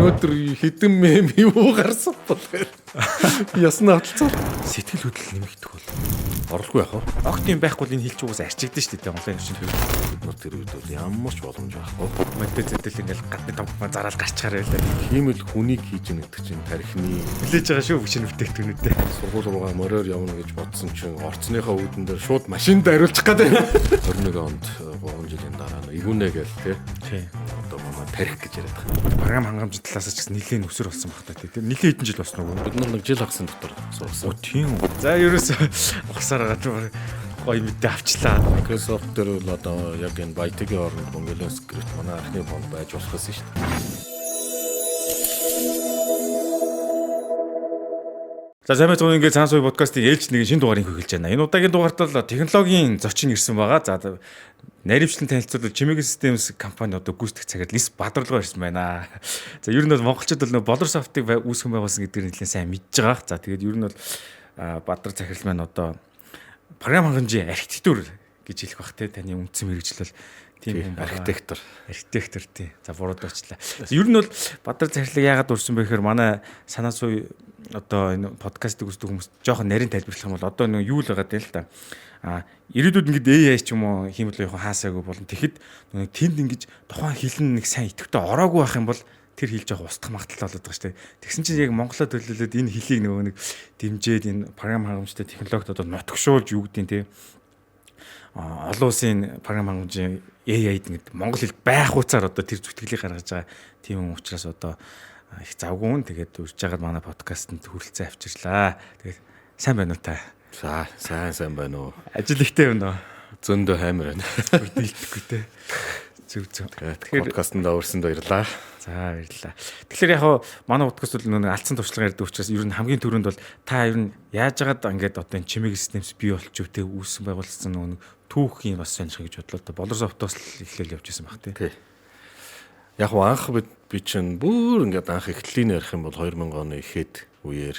өнөөдөр хэдэн мем юу гарсан бол ясна хаталцаа. Сэтгэл хөдлөл нэмэгдэх бол Орлогүй яах вэ? огт юм байхгүй л энэ хэлж угаас арчигдсан шүү дээ онлайн чинь. Бид нар тэр үед бол ямар ч боломж байхгүй. Модел зэтэл ингээл гадны тавхмаа зараал гарчгаар байлаа. Хиймэл хүнийг хийж ийн гэдэг чинь тархины Хүлээж байгаа шүү хүчин бүтээгдэхүүнүүдээ. сургууль руугаа мороор явна гэж бодсон чинь орцныхаа үүдэн дээр шууд машинд хариулчих гээд 21 онд 3 жилийн дараа игүнэ гээл Тий. одоо манай тарих гэж яриад байгаа. Програм хангамжийн талаас ч гэсэн нэлээд өсөр болсон баг та тий. Нэлээд хэдэн жил болсон уу? Бид нар нэг жил хагасан дотор сурсан. Тийм. За ерөөсөө ухсаар гадар гоё мэдээ авчлаа. Microsoft дээр бол одоо яг энэ Byte-ийн орнд Mongolian script манай анхны фонд байж болох гэсэн шүү дээ. За сайн байцгаана ингээд цаан суй подкастын ээлж нэг шинэ дугаарыг хөглөж байна. Энэ удаагийн дугаартаа л технологийн зочин ирсэн байгаа. За наривчлан танилцуулбал Chimig Systems компани одоо гүйцэтгэх цагаар лист бадрлага ирсэн байна. За ер нь бол монголчууд бол Bolorsoft-ыг үүсгэн байгуулсан гэдгийг нэлээд сайн мэдж байгаа. За тэгээд ер нь бол Бадар захирал маань одоо програм хангамжийн архитектур гэж хэлэх бах те таны үндсэн мэргэжил бол тийм юм архитектор тий. За бурууд очлаа. Ер нь бол Бадар захирлыг яагаад урьсан бэ гэхээр манай санаа суй одоо энэ подкастыг үздэг хүмүүс жоохон нарийн тайлбарлах юм бол одоо нэг юу л байгаа дээ л та. Ирээдүйд ингээд AI ч юм уу хиймэл яг хаасаагүй болно. Тэгэхэд нэг тэнд ингэж тухайн хэлэн нэг сайн идэвхтэй ороогүй байх юм бол тэр хэл жоох устгах магадлал болоод байгаа шүү дээ. Тэгсэн чинь яг монголоор төлөвлөлөөд энэ хэлийг нөгөө нэг дэмжээд энэ програм хангамжтай технологид одоо нотгшуулж юу гэдэг нь те. Олон улсын програм хангамжийн AI-д ингээд монгол хэл байх хуцаар одоо тэр зүтгэлийг гаргаж байгаа. Тийм учраас одоо их завгүй. Тэгээд үрж байгаа манай подкастэнд хүрэлцэн авчирлаа. Тэгээд сайн байна уу та? За сайн байна уу? Ажил ихтэй байна уу? Зөндөө хаймар байна. Дийлдэхгүй те. Зүг. Тэгэхээр подкастт орсонд баярлаа. За баярлалаа. Тэгэхээр яг манай подкаст бол нэг алдсан туршлага ярьдаг учраас ер нь хамгийн түрүүнд бол та ер нь яаж яагаад ингээд одоо энэ Chimig Systems бий болчих вэ? Үүсгэн байгуулсан нэг түүхийн бас сонирхох гэж бодлоо. Bolorsoft-оос л эхлээл явж исэн баг тий. Яг анх би чинь бүр ингээд анх эхлэлийн ярих юм бол 2000 оны ихэд үеэр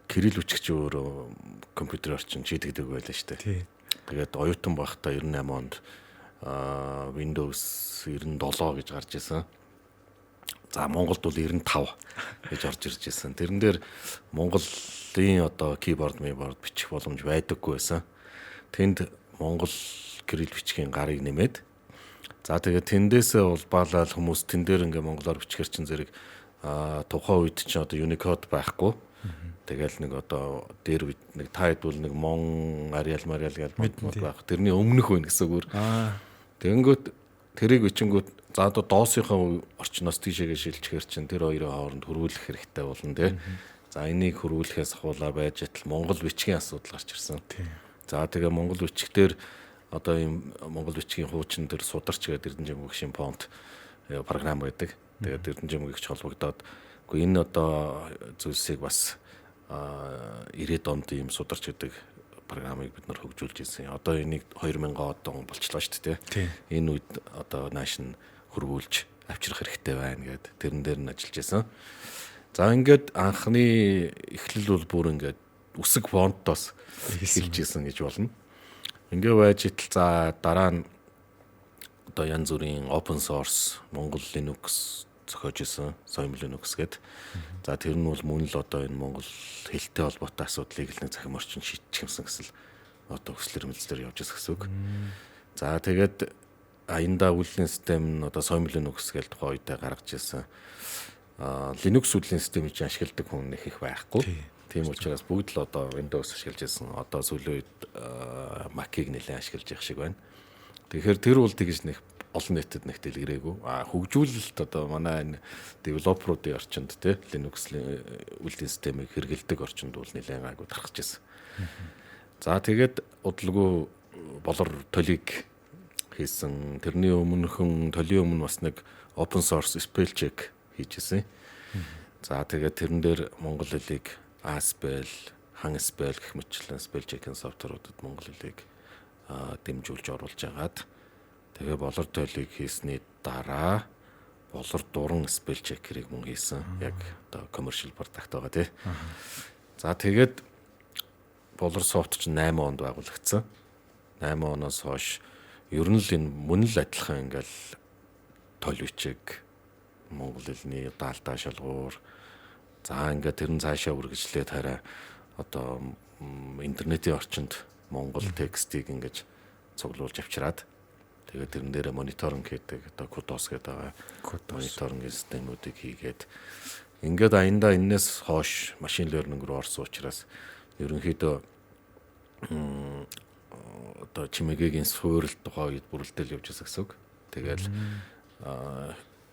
Кирилл үчигч өөрөө компьютер орчин чийдэгдэг байлаа шүү дээ. Тэгээд оюутан байхдаа 98 онд Windows 97 гэж гарч ирсэн. За Монголд бол 95 гэж орж ирж ирсэн. Тэрэн дээр Монголын одоо keyboard бичих боломж байдаггүй байсан. Тэнд Монгол Кирилл бичгийн гарыг нэмээд за тэгээд тэндээсээ улбаалал хүмүүс тэн дээр ингээ монголоор бичгээр чин зэрэг тухайн үед чинь одоо Unicode байхгүй. Тэгэл нэг одоо дээр нэг тайд бол нэг Мон Arial гэж байх. Тэрний өмнөх үн гэсэн үгээр. Тэгэнгүүт тэрийг бичингүүт за одоо доосынхаа орчноос тийшээгээ шилжчихэр чин тэр хоёрын хооронд хөрвүүлэх хэрэгтэй болно тий. За энийг хөрвүүлэхээс ахуулаа байж тал монгол бичгийн асуудал гарч ирсэн. За тэгээ монгол бичгээр одоо ийм монгол бичгийн хуучин дээр сударч гэдэг Эрдэнэжимгийн фонт програм байдаг. Тэгээд Эрдэнэжимгийгч холбогдоод үгүй энэ одоо зүйлсийг бас 90-ад онд ийм сударч гэдэг програмыг бид нар хөгжүүлж ирсэн. Одоо энийг 2000 он болчлоо шүү дээ. Энэ үед одоо нааш нь хөрвүүлж авчрах хэрэгтэй байна гэд тэрэн дээр нь ажиллаж байсан. За ингээд анхны эхлэл бол бүр ингээд үсэг фонтоос эхэлж исэн гэж болно. Ингээ байж итл за дараа нь одоо янз бүрийн open source Монгол Linux зохиож исэн Soim Linux гэдэг. За тэр нь бол мөн л одоо энэ Монгол хэлтэй холбоотой асуудлыг л нэг захим орчин шийдчих юмсан гэсэн одоо өслөр мэлзлэр явж байгаа гэсэн үг. За тэгээд аянда үйлдвэрлэлийн систем нь одоо Soim Linux гэдэг тухайн үедээ гаргаж ирсэн. Linux үйлдвэрлэлийн системийг ашигладаг хүн их байхгүй. Тийм учраас бүгд л одоо Windows ашиглаж байсан. Одоо сүүлийн үед Mac-ыг нэлээд ашиглаж явах шиг байна. Тэгэхээр тэр бол тэгж нэг олон нийтэд нэг дэлгэрээгүй. Хөгжүүлэлт одоо манай энэ девелоперуудын орчинд тий Linux үйлдвэрлэлийн системийг хэрэгэлдэг орчинд бол нэлээд гайгүй тархаж байсан. За тэгээд удалгүй болор толиг хийсэн. Тэрний төлөний өмнө бас нэг open source spell check хийжсэн. За тэгээд тэрэн дээр монгол хэлийг Aspell, Hangspell гэх мэтлэн spell check-ийн софтверуудад монгол хэлийг дэмжүүлж оруулж агаад тэгээ болор тойлыг хийсний дараа болор дуран spell check-ийг мөн хийсэн. Яг одоо commercial product байгаа тий. За тэгээд Bolorsoft ч 8 онд байгуулагдсан. 8 оноос хойш ер нь л энэ мөн л адилхан ингээл тойл бичиг монгол хэлний даалдаа шалгуур. За ингээд тэр нь цаашаа үргэлжлээд хараа одоо интернетийн орчинд монгол текстийг ингэж цуглуулж авчираад тэгээд тэрэн дээрээ мониторинг хийдэг одоо кодос гэдэг байгаа. Мониторинг системүүдийг хийгээд ингээд аяндаа энэс хойш машин лернинг руу орсон учраас ерөнхийдөө одоо чимээгийн суурилт тухай үед бүрэлдэхүүн явж байгаа гэсэн үг. Тэгэл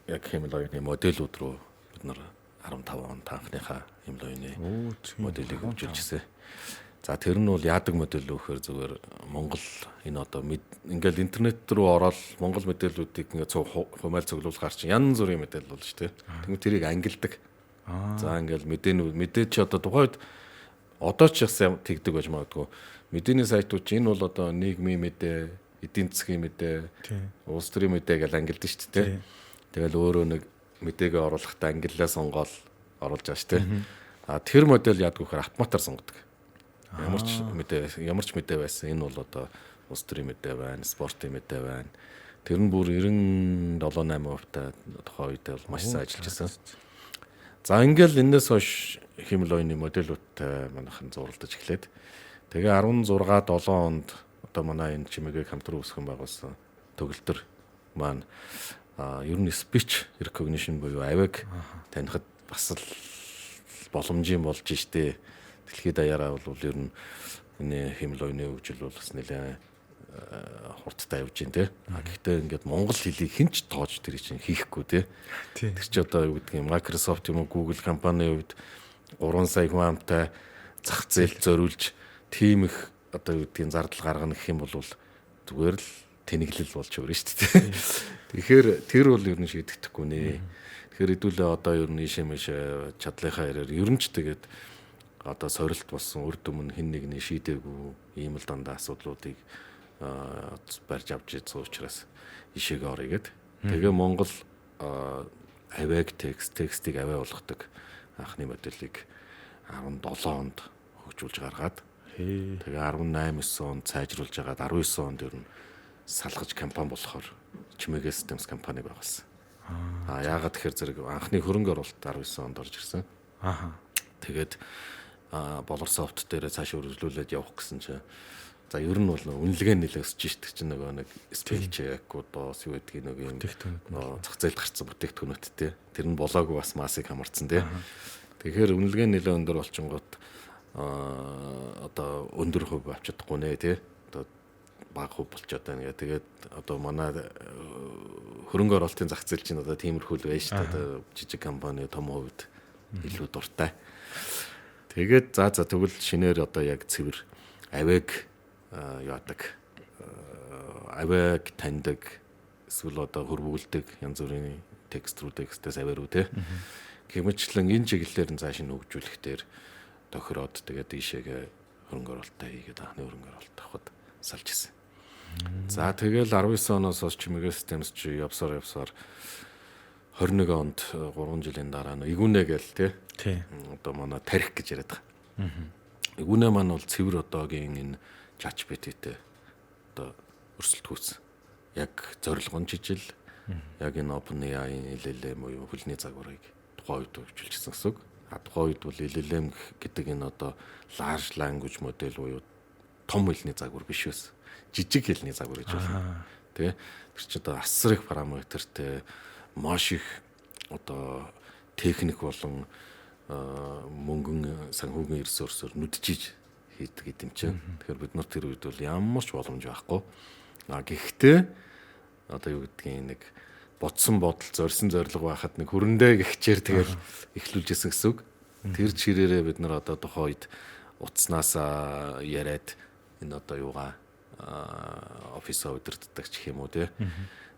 яг хэмлэгийн модельүүд рүү бид нар 15 он таахныхаа хэмлэгийн моделийг хөгжүүлжсэн. За тэр нь бол яадаг модель вэ гэхээр зүгээр Монгол энэ одоо ингээл интернет рүү ороод монгол мэдээллүүдийг ингээд хумайл цуглуулахаар чинь янз бүрийн мэдээлэл болж шүү дээ. Тэгмээ тэрийг ангилдаг. За ингээл мэдээж одоо тухайд одоо ч ихсэн тэгдэг байж магадгүй. Мэдээний сайтууд чинь энэ бол одоо нийгмийн мэдээ, эдийн засгийн мэдээ, улс төрийн мэдээ гэж ангилдаг шүү дээ. Тэгэл өөрөө нэг мэдээгээ оруулахдаа ангиллаа сонгоод оруулж байгаа шүү дээ. Тэр модель яадаг вэхээр автоматар сонгодог. Ямар ч мэдээ байсан. Энэ бол одоо улс төрийн мэдээ байна, спортын мэдээ байна. Тэр нь бүр 97-8% та тухайн үед бол маш сайн ажиллаж байсан. За ингээл энэс хойш хэмлэгийн модельүүдтэй манайхан зуралдаж эхлээд тэгээ 16-7 онд одоо манай энэ чимээгийг хамтран үүсгэн байгуулсан төгөлдөр маань ер нь speech recognition буюу авиг танихад бас л боломжийн болж штэ. Дэлхийд даяараа бол ер нь энэ хэмлэгийн хөгжил бол бас нэлээд хурдтай явж байна те. Гэхдээ ингээд монгол хэлийг хинч тоож тэр чинь хийхгүй те. Тэр чи одоо юу гэдэг юм Microsoft юм уу Google компанийн хувьд 3 сая хүн амтай зах зээл зориулж тийм их одоо юу гэдгийг зардал гаргана гэх юм бол зүгээр л тэнэглэл болж өрнө шүү дээ. Тэгэхээр тэр бол ер нь шийдэгдэхгүй нэ. Тэгэхээр хэдүүлээ одоо ер нь ийшээ мэшээ чадлынхаа ярээр ер нь ч тэгээд одоо сорилт болсон үрд өмнө хин нэгний шийдээгүй ийм л дандаа асуудлуудыг барьж авч ийцсэн учраас ишээг орё гэд. Тэгээ Монгол авиг текстийг аваа болгодог анхны модельийг 17 онд хөгжүүлж гаргаад тэгээ 18-9 онд сайжруулж агаад 19 онд ер нь салгаж компани болохоор Чимээгийн Systems компаниг байгуулсан. Яагаад тэгэхээр зэрэг анхны хөрөнгө оруулалт 19 онд орж ирсэн. Тэгээд Bolorsoft дээр цааш үргэлжлүүлээд явах гэсэн чинь за ер нь бол үнэлгээ нэлээд өсөж шít чинь нөгөө нэг спелч аккудос юу гэдгийг нэг юм зах зээлд гарцсан бүтээгдэхүүнүүдтэй. Тэр нь болоогүй бас массыг хамарцсан тий. Тэгэхээр үнэлгээ нэлээд өндөр болчингууд одоо өндөр хувь авч чадахгүй нэ тий. Одоо бага хувь болчиход байна гэ. Тэгээд одоо манай хөрөнгө оруулалтын зах зээл чинь одоо тиймэрхүү л байж шүү дээ. Одоо жижиг компани том хувьд илүү дуртай. Тэгээд за тэгвэл шинээр одоо яг цэвэр авиг яадаг авиг таньдаг эсвэл одоо хөрвүүлдэг янз бүрийн текстээс авируу те гэмэчлэн энэ чиглэлээр нь цааш нь хөгжүүлэх дээр тохироод тэгээд ийшээгээ хөрөнгө оруулалтаа хийгээд анхны хөрөнгө оруулалт авахд салж ирсэн. За тэгэл 19 оноос хойш Чимээгийн Systems чи явсаар 21 онд 3 жилийн дараа игүнэ гээл те одоо манай тарих гэж яриад байгаа. Игүнэ маань бол цэвэр одоогийн энэ ChatGPT-тэй одоо өрсөлдөхүүсэн. Яг зорилгон жижил яг энэ OpenAI-ийн LLM буюу хөлний загварыг тухайн үед хөгжүүлчихсэн гэсэн үг. Тухайн үед бол LLM гэдэг энэ одоо large language model буюу том хэлний загвар биш байсан. Жижиг хэлний загвар гэж байна. Тэ? Тэр чинь одоо асар их параметртэй маш их одоо техник болон мөнгөн санхүүгийн ресурсоор нүдчиж хийдэг гэдэм чинь. Тэгэхээр бид нар тэр үед бол ямар ч боломж байхгүй. Гэхдээ одоо юу гэдгийг нэг бодсон бодол зорьсон зорилго байхад нэг хөрөндөө гихчээр тэгэл эхлүүлжсэн гэсэн үг. Тэр чирээрээ бид нар одоо тухайн үед утаснаас яриад энэ одоо юугаа офисоо удирддаг ч юм уу те.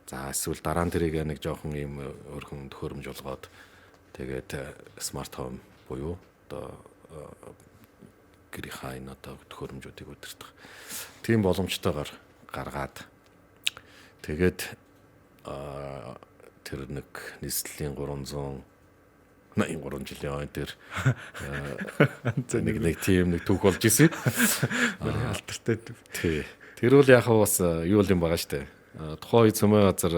За эсвэл дараа нь тэрийг нэг жоохон ийм өөрхөн төхөөрөмж болгоод тэгээд смарт хоум буюу одоо гэрийнхаа энэ одоо төхөөрөмжүүдийг удирдах тийм боломжтойгоор гаргаад тэгээд тэр нэг нийслэлийн 383 жилийн дээр нэг тийм нэг түүх болж исэн. Алтартай. Тий. Тэр бол яг бас юу юм байгаа штэ. Тухайн үед Цөмөө газар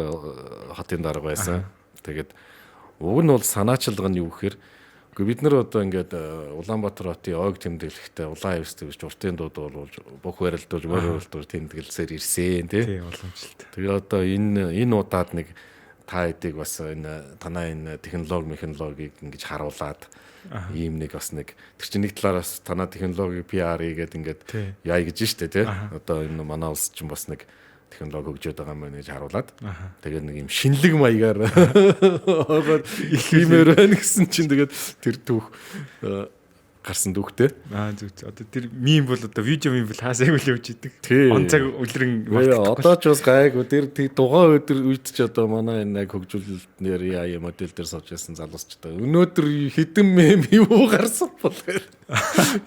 хотын дарга байсан. Тэгээд Уг нь бол санаачилга нь юу гэхээр бид нар одоо ингээд Улаанбаатар хотын ойг тэмдэглэхдээ улаан хевс тэгж уртын дууд бол бүх барилдуулж мөрөөлдүүр тэмдэглэсээр ирсэн тий. Боломжтой. Тэгээ одоо энэ удаад нэг та хэдийг бас энэ танаа энэ технологиг ингэж харуулад ийм нэг бас нэг тэр чинь нэг талаараас танаа технологи PR хийгээд ингээд яа гэж штэ тий. Одоо энэ манай улс чинь бас нэг технологи хөгжөөд байгаа юм гэж харуулад. Тэгээд нэг юм шинэлэг маягаар их юмэр байна гэсэн чинь тэгээд тэр түүх гарсан дүүхтэй. Зүг. Одоо тэр мим бол одоо видео мим бол хаасайг үл явж идэг. Он цаг үлрэн одоо ч бас гайгүй тэр дугаан өдөр үед ч одоо манай энэ яг хөгжүүлэлтнэр яа модель дээр сууж байсан залуусчтай. Өнөөдөр хідэн мем юу гарсан болохоор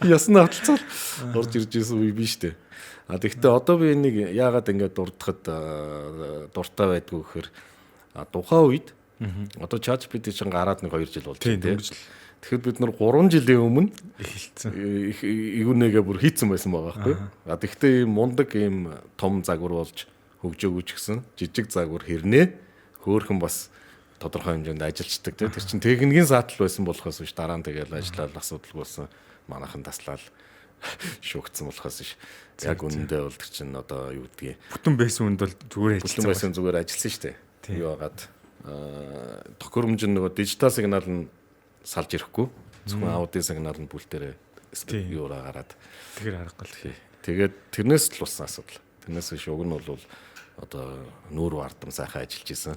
ясна хаталцал орж ирж байсан үе биш үү. Тэгэхдээ одоо би энийг яагаад ингэж дурдахад дуртай байдгүй гэхээр тухайн үед одоо ChatGPT чинь гараад нэг 2 жил болж байна тийм. Тэгэхээр бид нар 3 жилийн өмнө эхэлсэн. Игүүнээгээ бүр хийцэн байсан байгаа байхгүй. Тэгэхдээ ийм мундаг ийм том загвар болж хөгжөөгөө ч гэсэн жижиг загвар хэрнээ хөөхөн бас тодорхой хэмжээнд ажиллаждаг тийм. Тэр чинь техникийн саатал байсан болохоос биш дараа нь тэгэл ажиллаад асуудалгүй болсон. Манайхан таслаад шүүгдсэн болохоос биш. Яг үнэндээ бол тэр чинь одоо юу гэдгийг бүтэн байсан үнд бол зүгээр ажилласан. Бүтэн байсан зүгээр ажилласан шүү дээ. Юу хагаад тохиромж нөгөө дижитал сигнал нь салж ирэхгүй. Зөвхөн аудио сигнал нь бүлтээрээ юураа гараад тэгэхээр аргагүй. Тэгээд тэрнээс л болсон асуудал. Тэрнээс биш уг нь бол одоо нүүр бардам сайхан ажиллаж исэн.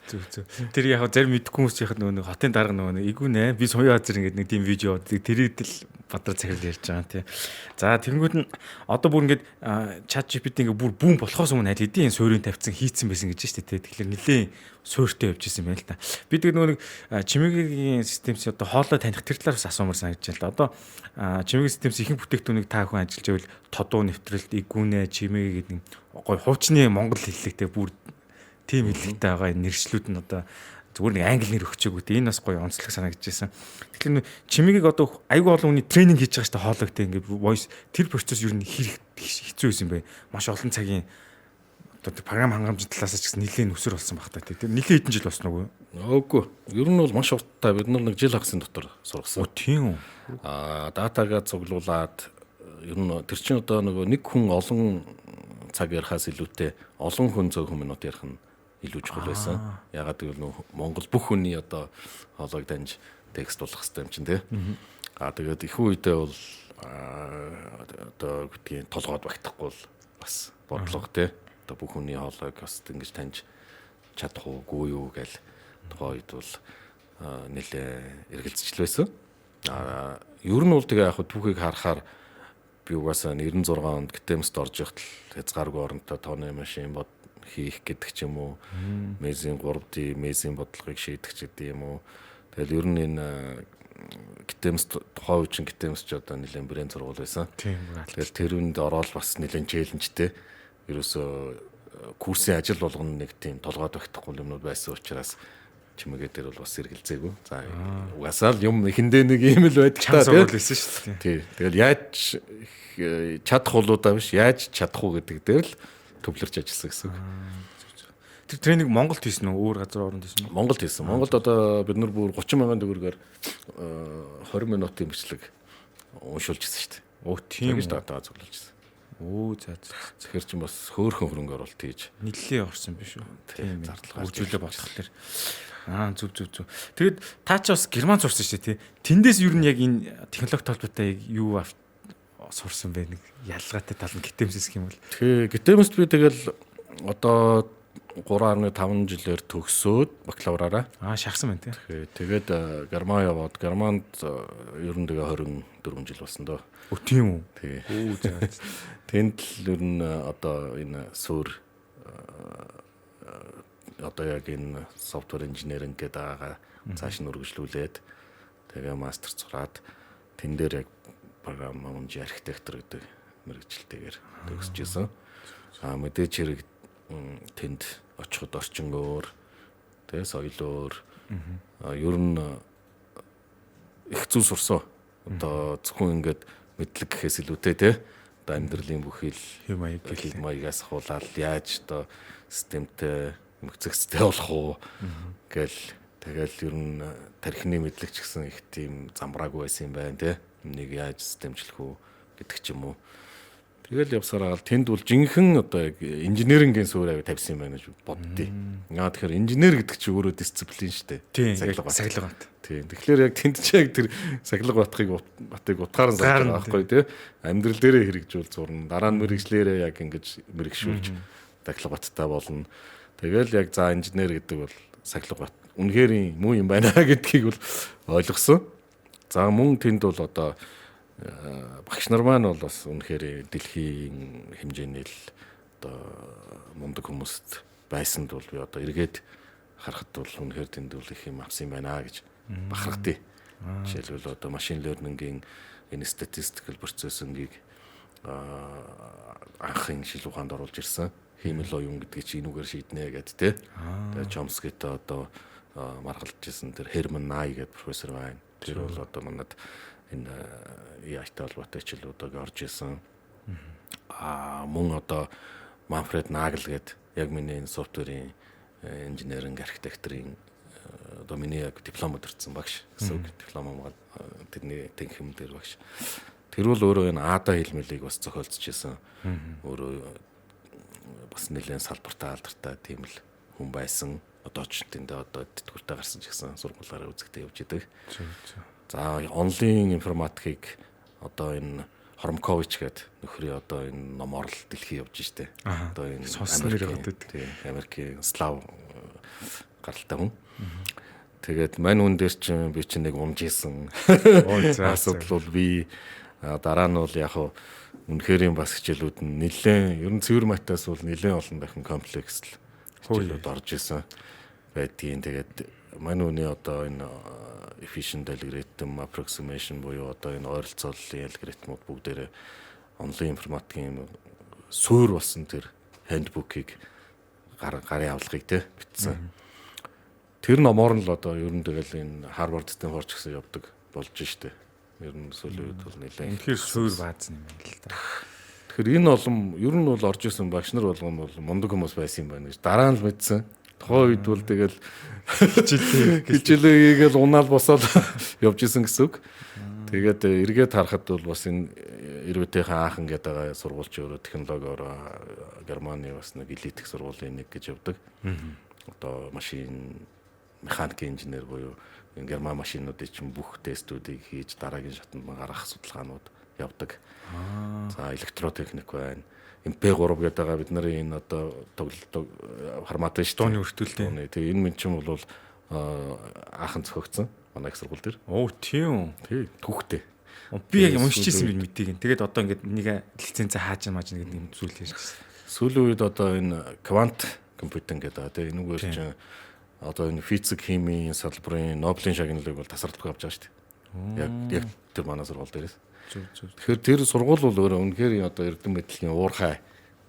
Зүг. Тэр яг зарим мэдгүй хүмүүс яхад нөгөө хотын дарга нөгөө игүүнэ би соёо азар ингээд нэг тийм видео тэрийг л бадраа цагаар ярьж байгаа тий. За тэгэнгүүт нь одоо бүр ингээд ChatGPT ингээд бүр бүүн болохоос өмнө аль хэдийн суурийн тавьсан хийцэн байсан гэж шүү дээ. Тэгэхээр нэлээд суурьтай явж исэн байна л та. Би тэгээд нөгөө нэг чимээгийн системс одоо хоолой таних тэр талаас асуумар санагдаж байна л да. Одоо чимээгийн системс ихэнх бүтээгдэхүүнийг та хүн ажиллаж байвал тодуу нэвтрэлт игүүнэ чимээ гэдэг нэг гой хуучны монгол хэллэгтэй бүр тийм хэллэгтэй байгаа нэршлүүд нь одоо зүгээр нэг англи нэр өгчөөгүй те энэ бас гоё онцлог санагдчихсан. Тэгэхээр чимээгийг одоо айгүй олон хүний тренинг хийж байгаа шүү дээ хоолойгтэй ингээд voice тэр процесс юу нэг хэцүү байсан юм бэ. Маш олон цагийн одоо програм хангамжийн талаас ч гэсэн нэлээд нүсэр болсон баг та тийм нэлээд хэдэн жил болсон уу? Үгүй. Ер нь бол маш урттай бид нар нэг жил хагасын дотор сургасан. Тийм үү. Датагаа цуглуулад ер нь тэр чинь одоо нэг хүн олон цаг ярихаас илүүтэй олон хүн зөвхөн минут ярих нь илүү чухал байсан. Ягаад гэвэл Монгол бүх хүний одоо хоолойг данж текст болох хэрэгтэй юм чинь тий. Тэгээд их үедээ бол одоо гэдгийг толгойд багтахгүй бол бас бодлого тий. Одоо бүх хүний хоолойг бас ингэж таньж чадах уугүй юу гэл тухайн үед бол нэлээ эргэлзэж байсан. Ер нь бол тэгээ яг түүхийг харахаар би угаасаа 96 онд Гтэмст орж ихтэл хязгааргүй оронтой тооны машин хийх гэдэг ч юм уу. Мезийн 3D мезийн бодлогыг шийдэх ч гэдэг юм уу. Тэгэл ер нь энэ Гтэмст тухайн үеийн Гтэмс ч одоо нэлээд брэнд сургууль байсан. Тэгэл тэр үнд ороод бас нэлээд челленжтэй. Ерөөсөө курсын ажил болгоно нэг тийм толгойд багтахгүй юмнууд байсан учраас чимээгээ дээр бол бас эргэлзээгүй. За угаасаа л юм эхэндээ нэг юм л байдаг та тийм. Тий. Тэгэл яаж чадах болоодаа биш яаж чадах уу гэдэг дээр л төвлөрч ажилласан гэсэн үг. Тэр тренинг Монголд хийсэн үү? Өөр газар оронд хийсэн үү? Монголд хийсэн. Монголд одоо бид нар бүр 30 мянган төгрөгөөр 20 минутын бичлэг уншуулж ирсэн шүү дээ. Оо тийм гэж датаа зөвлөж ирсэн. Оо за. Тэгэхэр чинь бас хөөхөн хөрөнгө оруулалт хийж нэлээд орсон биш үү? Тийм зардал хөгжүүлээ бодхолтой. Зүг. Тэгээд та ч бас герман сурсан шүү дээ тий. Тэндээс юу нь яг энэ технологи толботой юу сурсан бэ нэг ялгаатай тал нь Гтэмсээс гэх юм бол. Тэгээ Гтэмст би тэгэл одоо 3.5 жилээр төгсөөд бакалавраараа шахсан байна тий. Тэгээд Герман яваад Германд ер нь тэгээ 24 жил болсон доо. Өө тийм үү? Тий. Оо за. Тэнд л ер нь одоо энэ суур одоо яг энэ софтвер инженеринг гэдэг байгаа цааш нь үргэлжлүүлээд тэгээ мастер сураад тэн дээр яг програм мөнгө архитектор гэдэг мэргэжилтэйгээр төгсөж исэн. Мэдээж хэрэг тэнд очиход орчин өөр тэгээ соёл өөр ер нь их зүйл сурсан. Одоо зөвхөн ингээд мэдлэг гэхээс илүүтэй те одоо амьдралын бүхэл хэм маягаас ахуулаад яаж одоо системтэй эмгцэгцтэй болох уу гэл тэгэл ер нь тархины мэдлэгч гэсэн их тийм замбраагүй байсан юм байна те. Энийг яаж системчлэх үү гэдэг ч юм уу. Тэгэл явсараа тэнд бол жинхэнэ одоо яг инженерингийн суурь аваа тавьсан юм байна гэж боддتي. Яа тэгэхээр инженер гэдэг чинь өөрөө дисциплин шүү дээ. Сахилга бат. Тийм. Тэгэхээр яг тэнд ч яг тэр сахилга батыг утгаар нь зарж байгаа байхгүй тий. Амьдрал дээрээ хэрэгжүүл зурна. Дараа нь мэрэгчлэрээ яг ингэж мэрэгшүүлж сахилга баттай болно. Тэгэл яг за инженер гэдэг бол сахилга бат үнэхээр муу юм байна гэдгийг бол ойлгосон. За мөн тэнд бол одоо багш нар маань бол бас үнэхээр дэлхийн хэмжээний л одоо мундаг хүмүүст байсанд бол би одоо эргээд харахад бол үнэхээр тэнд бол их юм авсан юм байна гэж бахархтыг. Жишээлбэл одоо машин лернингийн энэ statistical processing-ийг анхын шил ухаанд оруулж ирсэн. Хиймэл оюун гэдгийг чи энүүгээр шийднэ гэдэг тий. Тэгээ Chomsky-тэй одоо маргалж ирсэн тэр Herman Nye гэдэг профессор байна. Тэр бол одоо манад энэ AI-тай холбоотой хичээлүүдийг орж исэн. Мөн одоо Manfred Nagel гэдэг яг миний энэ софтверийн инженеринг архитекторын одоо миний яг диплом өдөрцсөн багш гэсэн үг. Диплом тэрний тэнхэм дээр багш. Тэр бол өөрөө энэ ADA хэлмэлийг бас зохиолцож исэн. Өөрөө бас нэлээд салбартай алдартай тийм л хүн байсан. Одоо ч тэндээ одоо тэтгэвртэй гарсан ч гэсэн сургуулаараа үзэгтэй явж идэг. За онлайн информатикийг одоо энэ Хромкович гэдэг нөхрийн одоо энэ номоор л дэлхий явж штэ. Одоо энэ Америкийн слав гаралтай хүн. Тэгээд мань хүн дээр чинь би чинь нэг унжсэн. Асуудал бол би дараа нь бол яг хуу үнэхээр бас хичээлүүд нь нэлээд ер нь цэвэр математикаас бол нэлээд олон дахин комплекс л хичээлүүд орж исэн байдгийн. Тэгээд мань хүний одоо энэ efficient algorithm approximation буюу одоо энэ ойролцооллын алгоритмууд бүгдээрээ онлайн информатикийн суурь болсон тэр handbook-ийг гарын авлагыг те бичсэн. Тэр номоор нь л одоо ер нь тэгэл энэ Harvard Stanford гэсэн явдаг болж штэ. Ер нь сүүлийн үед бол нэлээд үнэхээр суурь бааз юм байна л да. Тэгэхээр энэ олон ер нь бол орж исэн багш нар болгоно бол мундаг хүмүүс байсан юм байна гэж дараа нь л мэдсэн. Тухайн үед бол тэгэл хичээлээгээл унаал босоод явж исэн гэсэн үг. Тэгээд эргээд харахад бол бас энэ Ирвэтэйхэн аахан гэдэг байгаа сургуульч өөрөө технологиор Германы бас нэг элит их сургуулийн нэг гэж явдаг. Одоо машин механикийн инженер буюу энэ герман машинуудын чинь бүх тестүүдийг хийж дараагийн шатанд гаргах судалгаанууд явдаг. За электротехник байна. MP3 гэдэг байгаа бид нарын энэ одоо тоглолт формат шүү дээ. Дууны өртөлтэй. Тэгээ энэ мэн чинь бол аахан зохиогдсон манай их сургууль дээр. Оо тийм. Тий, түүхтэй. Би яг уншиж ирсэн бид мэдгийг. Тэгээд одоо ингээд нэг лицензээ хааж мааж нэг юм зүйл хийж байна. Сүүлийн үед одоо энэ квант компьютинг гэдэг тэгээ энүүгээр чинь одоо энэ физик, химийн салбарын Нобелийн шагналыг бол тасардаггүй авч байгаа шүү дээ. Яг тэр манай сургууль дээрээс. Тэгэхээр тэр сургууль бол өөрөө үнэхээр одоо эрдэм мэдлэгийн уурхай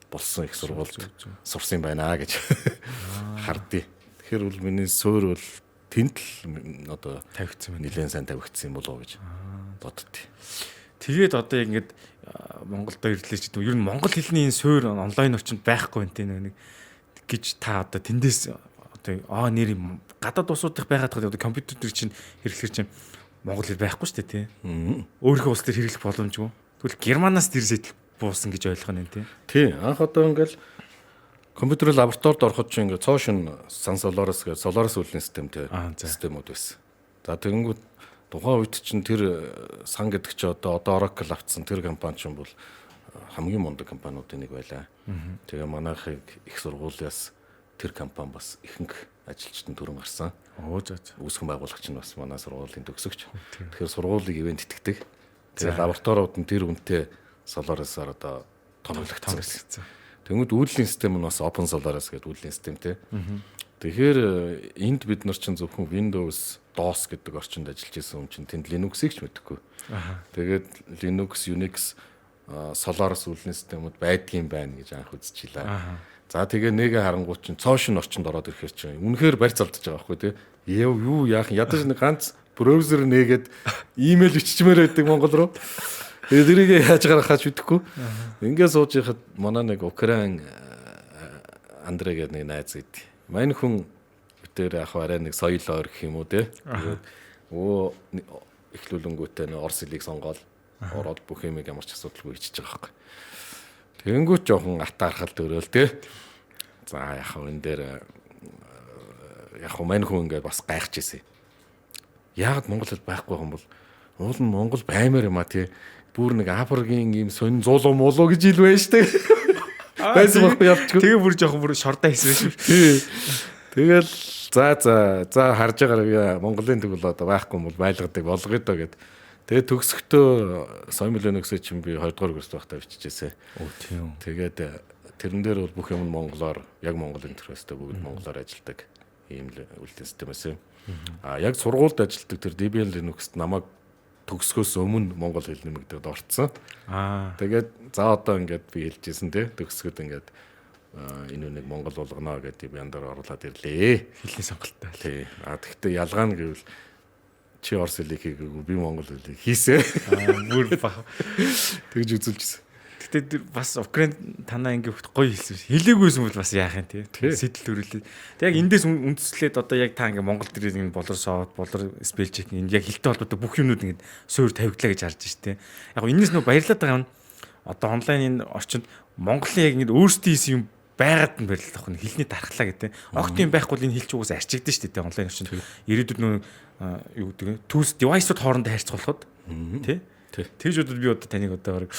болсон их сургуульд сурсан байна гэж хардъя. Тэгэхээр бол миний суурь бол тэнд л одоо тавигдсан байна. Нэлээд сайн тавигдсан юм болов уу гэж боддتي. Тэгээд одоо ингээд Монголдо ирлээч гэдэг. Ер нь монгол хэлний энэ суурь онлайн орчинд байхгүй юм тийм нэг гэж та одоо тэндээс одоо нэр гадаад улсуудах байгаад одоо компьютер төр чинь хэрэглэхэр чинь монгол хэл байхгүй шүү дээ тийм. Өөрийнхөө улс төр хэрэглэх боломжгүй. Тэгвэл германаас тэр зэтэл буусан гэж ойлгох нь тийм. Тий, анх одоо ингээл компьютер лабораторид ороход чинь ингээд цоошин Сан Солорос гэдэг Солорос үлдэн системтэй системүүд байсан. За тэгэнгүүт тухайн үед чинь тэр сан гэдэг чи одоо Oracle авцсан тэр компани чинь бол хамгийн мундаг компаниудын нэг байлаа. Тэгээ манайхыг их сургуулиас тэр компани бас ихэнх ажилчтан төрөн гарсан. Үүсгэн байгуулагч нь бас манай сургуулийн төгсөгч. Тэгэхээр сургуулийг ивент итгэдэг. Тэгээ лабораториуд нь тэр үнэтэй Солоросоор одоо тоноглогдсон гэсэн. Тэнгүүд үйлдвэрлэлийн систем нь бас Open Solaris гэдэг үйлдвэрлэлийн системтэй. Тэгэхээр энд бид нар чинь зөвхөн Windows, DOS гэдэг орчинд ажиллаж байсан юм чинь тэнд Linux-ийг ч мэдэхгүй. Тэгээд Linux, Unix, Solaris үйлдвэрлэлийн системүүд байдгийн байна гэж анх үзчихлээ. За тэгээ нэгэ харангуут чинь цоошин орчинд ороод ирэхээр чинь үнэхээр барьц алдаж байгаа байхгүй тий. Юу яах ядаж нэг ганц браузер нээгээд имэйл биччихмээр байдаг Монгол руу. Тэгээ тэрийг яаж гаргахаач мэдэхгүй. Ингээд сууж яхад манай нэг Украин Андрей гэдэг нэг найз идэв. мань хүн битээр яг арай нэг соёлоор гэх юм уу те. Тэгээд эхлүүлэнгүүтээ нэг Орос хэлийг сонгоод ороод бүх юмыг ямар ч асуудалгүй хийчихэж байгаа байхгүй. Тэгэнгүүт жоохон атаархал төрөөл те. За яг энэ дээр яг мань хүн ингээд бас гайхаж ирсэн. Яагаад монгол хэл байхгүй юм бол уул нь монгол баймаар юм а тий. Бүр нэг Африкийн ийм сонин зуулуу муулуу гэж ил байж тээ. Байсан байхгүй явчихгүй. Тэгээ бүр жоохон бүр шордоо хийсэн шүү. Тий. Тэгэл за харж байгаараа Монголын төгөл одоо байхгүй юм бол байлгадаг болгоё доо гэд. Тэгээ төгсөхдөө Сомил өнөксөө чинь би 2 дугаар курст байхдаа бичижээсэ. Оо тийм. Тэгээд тэрэн дээр бол бүх юм нь монголоор яг монголын төрөөстэй бүгд монголоор ажилладаг ийм л үйлдэл систем байсан. Яг сургуульд ажилладаг тэр DBL Linux-т намайг төгсгөөс өмнө монгол хэл нэмэгдээд орцсон. Тэгээд за одоо ингээд би хэлжсэн те төгсгöd ингээд энэ үнийг монгол болгоно гэдэг би яндар оруулаад ирлээ. Хэлний сонголттой. Тий. Тэгэхдээ ялгаа нь гэвэл чи орс хэлийг хийгээгүй би монгол хэлийг хийсэ. Бүр бах. Тэгж үзүүлжсэн. Гэтэ бас Украин танаа ингээд гоё хэлсэн. Хэлээгүйсэн бол бас яах юм те. Сэтэл төрүүлээ. Тэг яг эндээс үндэслээд одоо яг та ингээд монгол дээр ингээд болор соот, болор спел чек энэ яг хэлтэй холбоотой бүх юмнууд ингээд суур тавигдлаа гэж харж штэ. Яг энэс нөө баярлаад байгаа юм. Одоо онлайн энэ орчинд Монголын яг ингээд өөрсдийн хийсэн юм байгаад нь барилдах нь хэлний дархлаа гэдэг. Огт юм байхгүй энэ хэлч угаас арчигдсан шүү дээ онлайн орчинд. Ирээдүйд нөө юу гэдэг tools device-ууд хоорондоо харьцуулахад тий. Тэгж удаад би одоо таныг одоо баг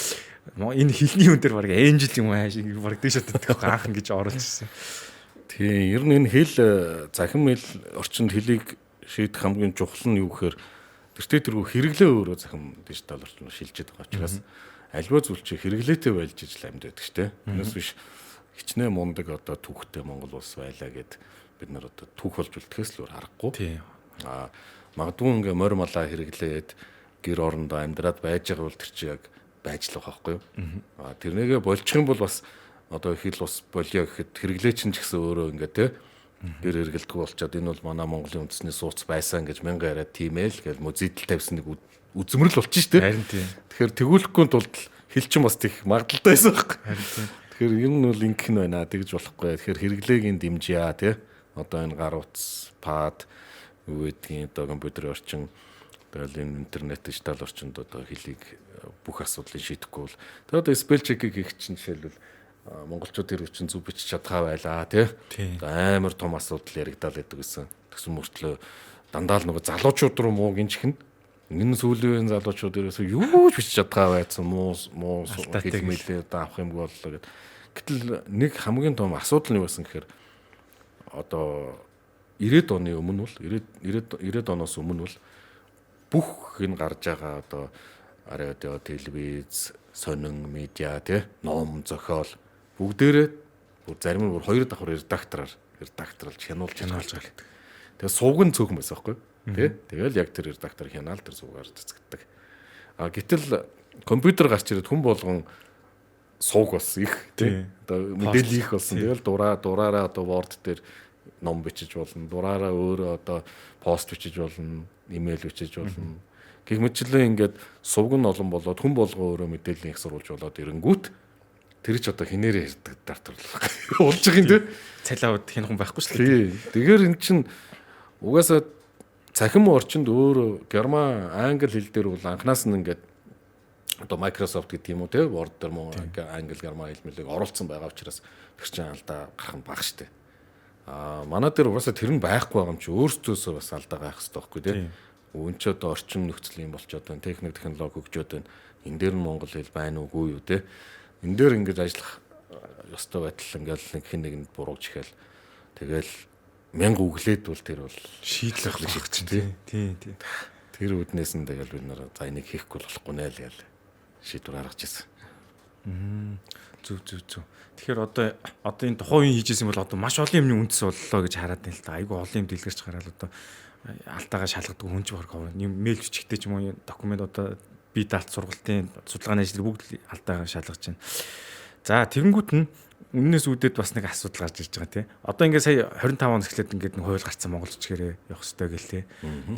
энэ хэлний хүн дээр баг angel юм аа шиг баг дэш удаад анхан гэж оруулчихсан. Тий, ер нь энэ хэл захим хэл орчинд хэлийг шийдэх хамгийн чухал нь юу гэхээр тэртээ тэргүй хэрэглээ өөрөө захим дижитал орчинд шилжиж байгаа учраас альва зүйл чи хэрэглээтэй байлж ижил амьд байдаг штэ. Энэс биш хичнээн мундаг одоо түүхтэй Монгол улс байлаа гэд бид нар одоо түүх болж үлдэхээс л өөр харахгүй. Тий. Магадгүй ингээ морь малаа хэрэглээд гэр орондоо амьдраад байж байгаа бол тэр чи яг байж л байгаа байхгүй юу. Тэрнийгээ болчих юм бол бас одоо хэл ус болио гэхэд хэрэглээч нь ч гэсэн өөрөө ингээ те гэр хэрэгэлдэг болчоод энэ бол манай Монголын үндэсний сууц байсан гэж мянган яриад тийм ээ л гэж мөзидэл тавьсан нэг үзмэрл болчих шүү дээ. Харин тийм. Тэгэхээр тэгүүлэхгүй тулд хэл чинь бас тийх магадaltaй байсан байхгүй. Харин тийм. Тэгэхээр ер нь бол ингэх нь байна тэгж болохгүй. Тэгэхээр хэрэглээг нь дэмжиа те. Одоо энэ гар утас, пад юу гэдгийг одоо компьютерийн орчин тэгэл энэ интернет дижитал орчинд одоо хэлийг бүх асуудлыг шийдэхгүй бол тэгээд одоо спел чекийг хийх чинь жишээлбэл монголчууд тэр хүчин зүв бичиж чадхаа байлаа тий. Амар том асуудал яригдал байдаг гэсэн. Тэгсэн мөртлөө дандаа л нөгөө залуучууд руу муу гинжих нь энэ сүүлийн залуучууд ерөөсөө юу ч бичиж чадхаа байсан муу хэл мэлээ одоо авах юмгүй боллоо гэд. Гэтэл нэг хамгийн том асуудал нь юу байсан гэхээр одоо 90-ад оны өмнө бол 90-ад оноос өмнө бол бүх энэ гарч байгаа одоо радио, телевиз, сонин, медиа тий ном, зохиол бүгдээрээ бүр зарим нь бүр 2 давхар редакторлж хянуулж байгаа. Тэгээ сувган цөөхөн байсан байхгүй тий. Тэгэл яг тэр редактор хянаал тэр сувгаар цэцэгддэг. Гэтэл компьютер гарч ирээд хүн болгон сууг бас их тий. Одоо мэдээлэл их болсон. Тэгэл дураараа одоо Word дээр ном бичиж болно. Дураараа өөрөө одоо пост бичиж болно, имэйл бичиж болно. Гэх мэтлээ ингээд сувг нь олон болоод хүн болгоо өөрөө мэдээлэл их сурулж болоод ирэнгүүт тэр ч одоо хинээрээ ярьдаг дартарлах. Улж байгаа юм тий. Цалиауд хин хүн байхгүй шүү дээ. Тий. Тэгэхээр эн чин угаасаа цахим орчинд өөрөө герман, англи хэл дээр бол анханаас нь ингээд одоо Microsoft гэдэг юм уу тий Word дээр мөн англи, герман хэл мэлийг оруулсан байгаа учраас тэр чин алдаа гарах нь бага штэ. Манай дээр угаасаа тэр нь байхгүй байгаа юм чи өөрсдөөсөө бас алдаа гайх хэрэгтэй байхгүй тий. Үүн ч одоо орчин нөхцөл юм болчиход байна. Техник технологи хөгжөөд байна. Энэ дээр нь монгол хэл байна уугүй юу тий. Энэ дээр ингэж ажиллах ёстой байтал ингээл нэг хин нэгэнд бурууж ихэл тэгэл 1000 өглээд бол тэр бол шийдлэх шийдчих тий. Тий. Тэр үднээс нь тэгэл бид нар за энийг хийхгүй болохгүй нэ л гээл шийдвэр гаргаж ирсэн. Зүг. Тэгэхээр одоо энэ тухайн үеийн хийжсэн бол одоо маш олон юмны үндэс боллоо гэж хараад байна л да. Айгу олон юм дэлгэрч гараад одоо алтаагаа шалгадаг хүн ч баг юм мэйл бичгтэй ч юм уу документ одоо бие даалт сургалтын судалгааны ажил бүгд алтаагаа шалгаж байна. За тэгэнгүүт нь үннээс үүдээд бас нэг асуудал гарч ирж байгаа тий. Одоо ингээд сая 25 оноос эхлээд ингээд нэг хууль гарцсан монголчгээрээ явах хэрэгтэй гэл тий.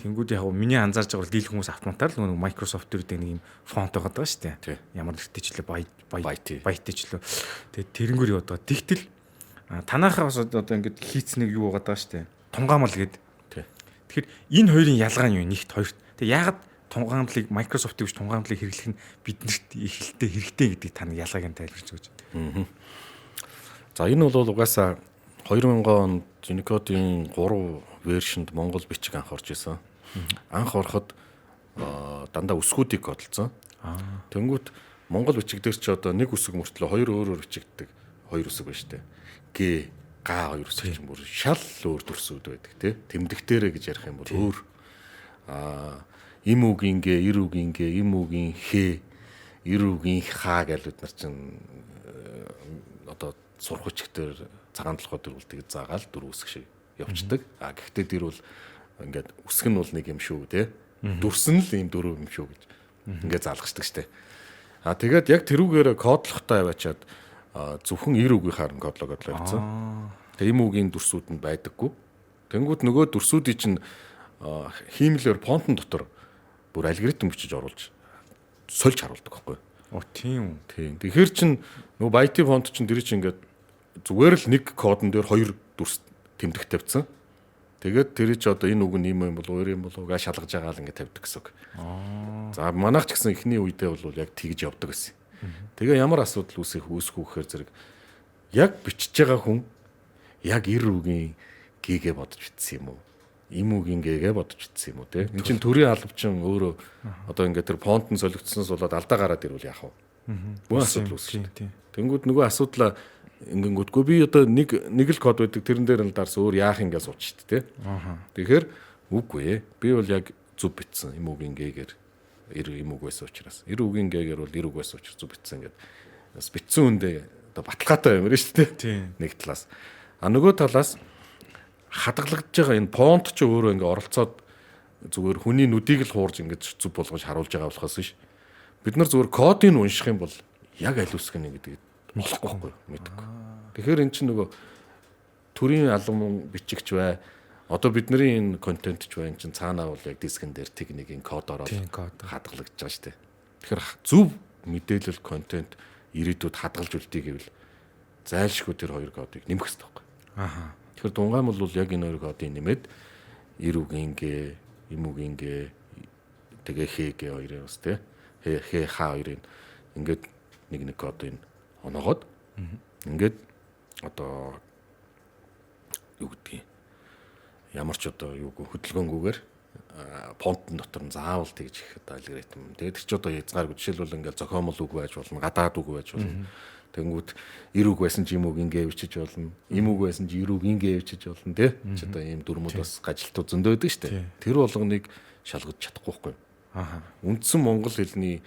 Тэнгүүд яг миний анзаарж байгаа бол дийлэн хүмүүс автоматар л нэг Microsoft дээр нэг юм фонт байгаа даа шүү дээ. Ямар нэртэй ч лээ байт ч лөө. Тэгээд тэрнгүүр яваад байгаа. Тэгтэл Танахаа бас одоо ингээд хийцнийг юу байгаа даа штэ. Тунгаамал гээд. Тий. Тэгэхээр энэ хоёрын ялгаа нь юу? Нэгт хоёрт. Тэгээ яагаад тунгаамлыг Microsoft-ийг биш тунгаамлыг хэрэглэх нь биднэрт ихэлтэй хэрэгтэй гэдэг таны ялгааг нь тайлбарч өгч байна. За энэ бол угаасаа 2000 онд Unicode-ийн 3 вершнд Монгол бичиг анх орж исэн. Анх ороход дандаа үсгүүдийг кодолцсон. Тэнгүүт Монгол бичиг дээр чи одоо нэг үсэг мөртлөө хоёр өөрөөр бичигддэг. Хоёр үсэг байна штэ. Г, га хоёр үсэг чинь бүр шал өөр төрсүүд байдаг тий. Тэмдэгтэрэ гэж ярих юм бол өөр. Им үгийн г, ир үгийн г, им үгийн х, ир үгийн ха гэж бид нар чинь одоо сурах хүчгээр цагаан толгой дөрвөлтийг заагаал дөрөв үсэг шиг явцдаг. Гэхдээ тэр бол ингээд үсэг нь бол нэг юм шүү тий. Дүрсэн л ийм дөрөв юм шүү гэж ингээд заалгачдаг штэ. Тэгээд яг тэрүүгээр кодлохтой аваачаад зөвхөн ир үгийн харан кодлоо явцсан. Тэгээ им үгийн дүрсүүд нь байдаггүй. Тэнгүүд нөгөө дүрсүүдийг чинь хиймлэр фонтон дотор бүр алгоритм бичиж оруулж сольж харуулдаг байхгүй. Тийм үү. Тийм. Тэгэхээр чин нөгөө байти фонт чин тэр чинь ингээд зүгээр л нэг кодон дээр хоёр дүрс тэмдэг тавьсан. Тэгээд тэр чи одоо энэ үг нь юм бол өөр юм болов га шалгаж байгаа л ингээд тавьдаг гэсэн үг. За манайх ч гэсэн эхний үедээ бол яг тэгж явдаг гэсэн. Тэгээ ямар асуудал үүсэхүү гэхээр зэрэг яг бичиж байгаа хүн яг ир үгийн гээгээ бодож бичсэн юм уу? Им үгийн гээгээ бодож бичсэн юм уу те? Энд чинь төрийн албачин өөрөө одоо ингээд тэр фонт нь солигдсоноос болоод алдаа гараад ирвэл яах вэ? Мөн асуудал үүсэж байна. Тэнгүүд нөгөө асуудлаа ингэнгүүтгүй би одоо нэг л код байдаг тэрэн дээр нь дарс өөр яах юм гэж сууч шүү дээ те. Тэгэхээр үгүй ээ. Би бол яг зүв бичсэн им үгийн гээгээр ир им үг байсан учраас. Ир үгийн гээгээр бол ир үг байсан учраас зүв бичсэн ингээд бас бичсэн үндэ одоо баталгаатай юм байна шүү дээ. Нэг талаас. Нөгөө талаас хадгалагдж байгаа энэ фонт ч өөрөө ингээд оролцоод зүгээр хүний нүдийг л хуурж ингээд зүв болгож харуулж байгаа болохоос биш. Бид нар зүгээр кодыг унших юм бол яг аль үсгэн гэдэг болохгүй байхгүй мэдгүй. Тэгэхээр эн чинь нөгөө төрийн албан бичигч бай. Одоо бидний энэ контент ч бай. Эн чинь цаанаа бол яг дискэн дээр техникийн код ороод хадгалагдж байгаа шүү дээ. Тэгэхээр зөв мэдээлэл контент ирээдүйд хадгалж үлдээ гэвэл зайлшгүй тэр хоёр кодыг нэмэх хэрэгтэй байхгүй. Тэгэхээр дунгаам бол яг энэ хоёр кодыг нэмээд ир үгийн г, им үгийн г, тэгээ х г хоёрын бас тий. Х ха хоёрын ингээд нэг кодыг оноогод ингээд одоо юу гэдгийг ямар ч одоо юу хөдөлгөөнгүйгээр фонтон дотор нь заавал тэгж их одоо алгоритм. Тэгээд ч одоо язгааргүй жишээлбэл ингээд зохиомол үг байж болно, гадаад үг байж болно. Тэнгүүд ир үг байсан ч им үг ингээ бичиж болно. Им үг байсан ч ир үг ингээ бичиж болно тий. Ч одоо ийм дүрмүүд бас гажилтууд зөндөө байдаг шүү дээ. Тэр болгоныг шалгаж чадахгүй байхгүй. Үндсэн монгол хэлний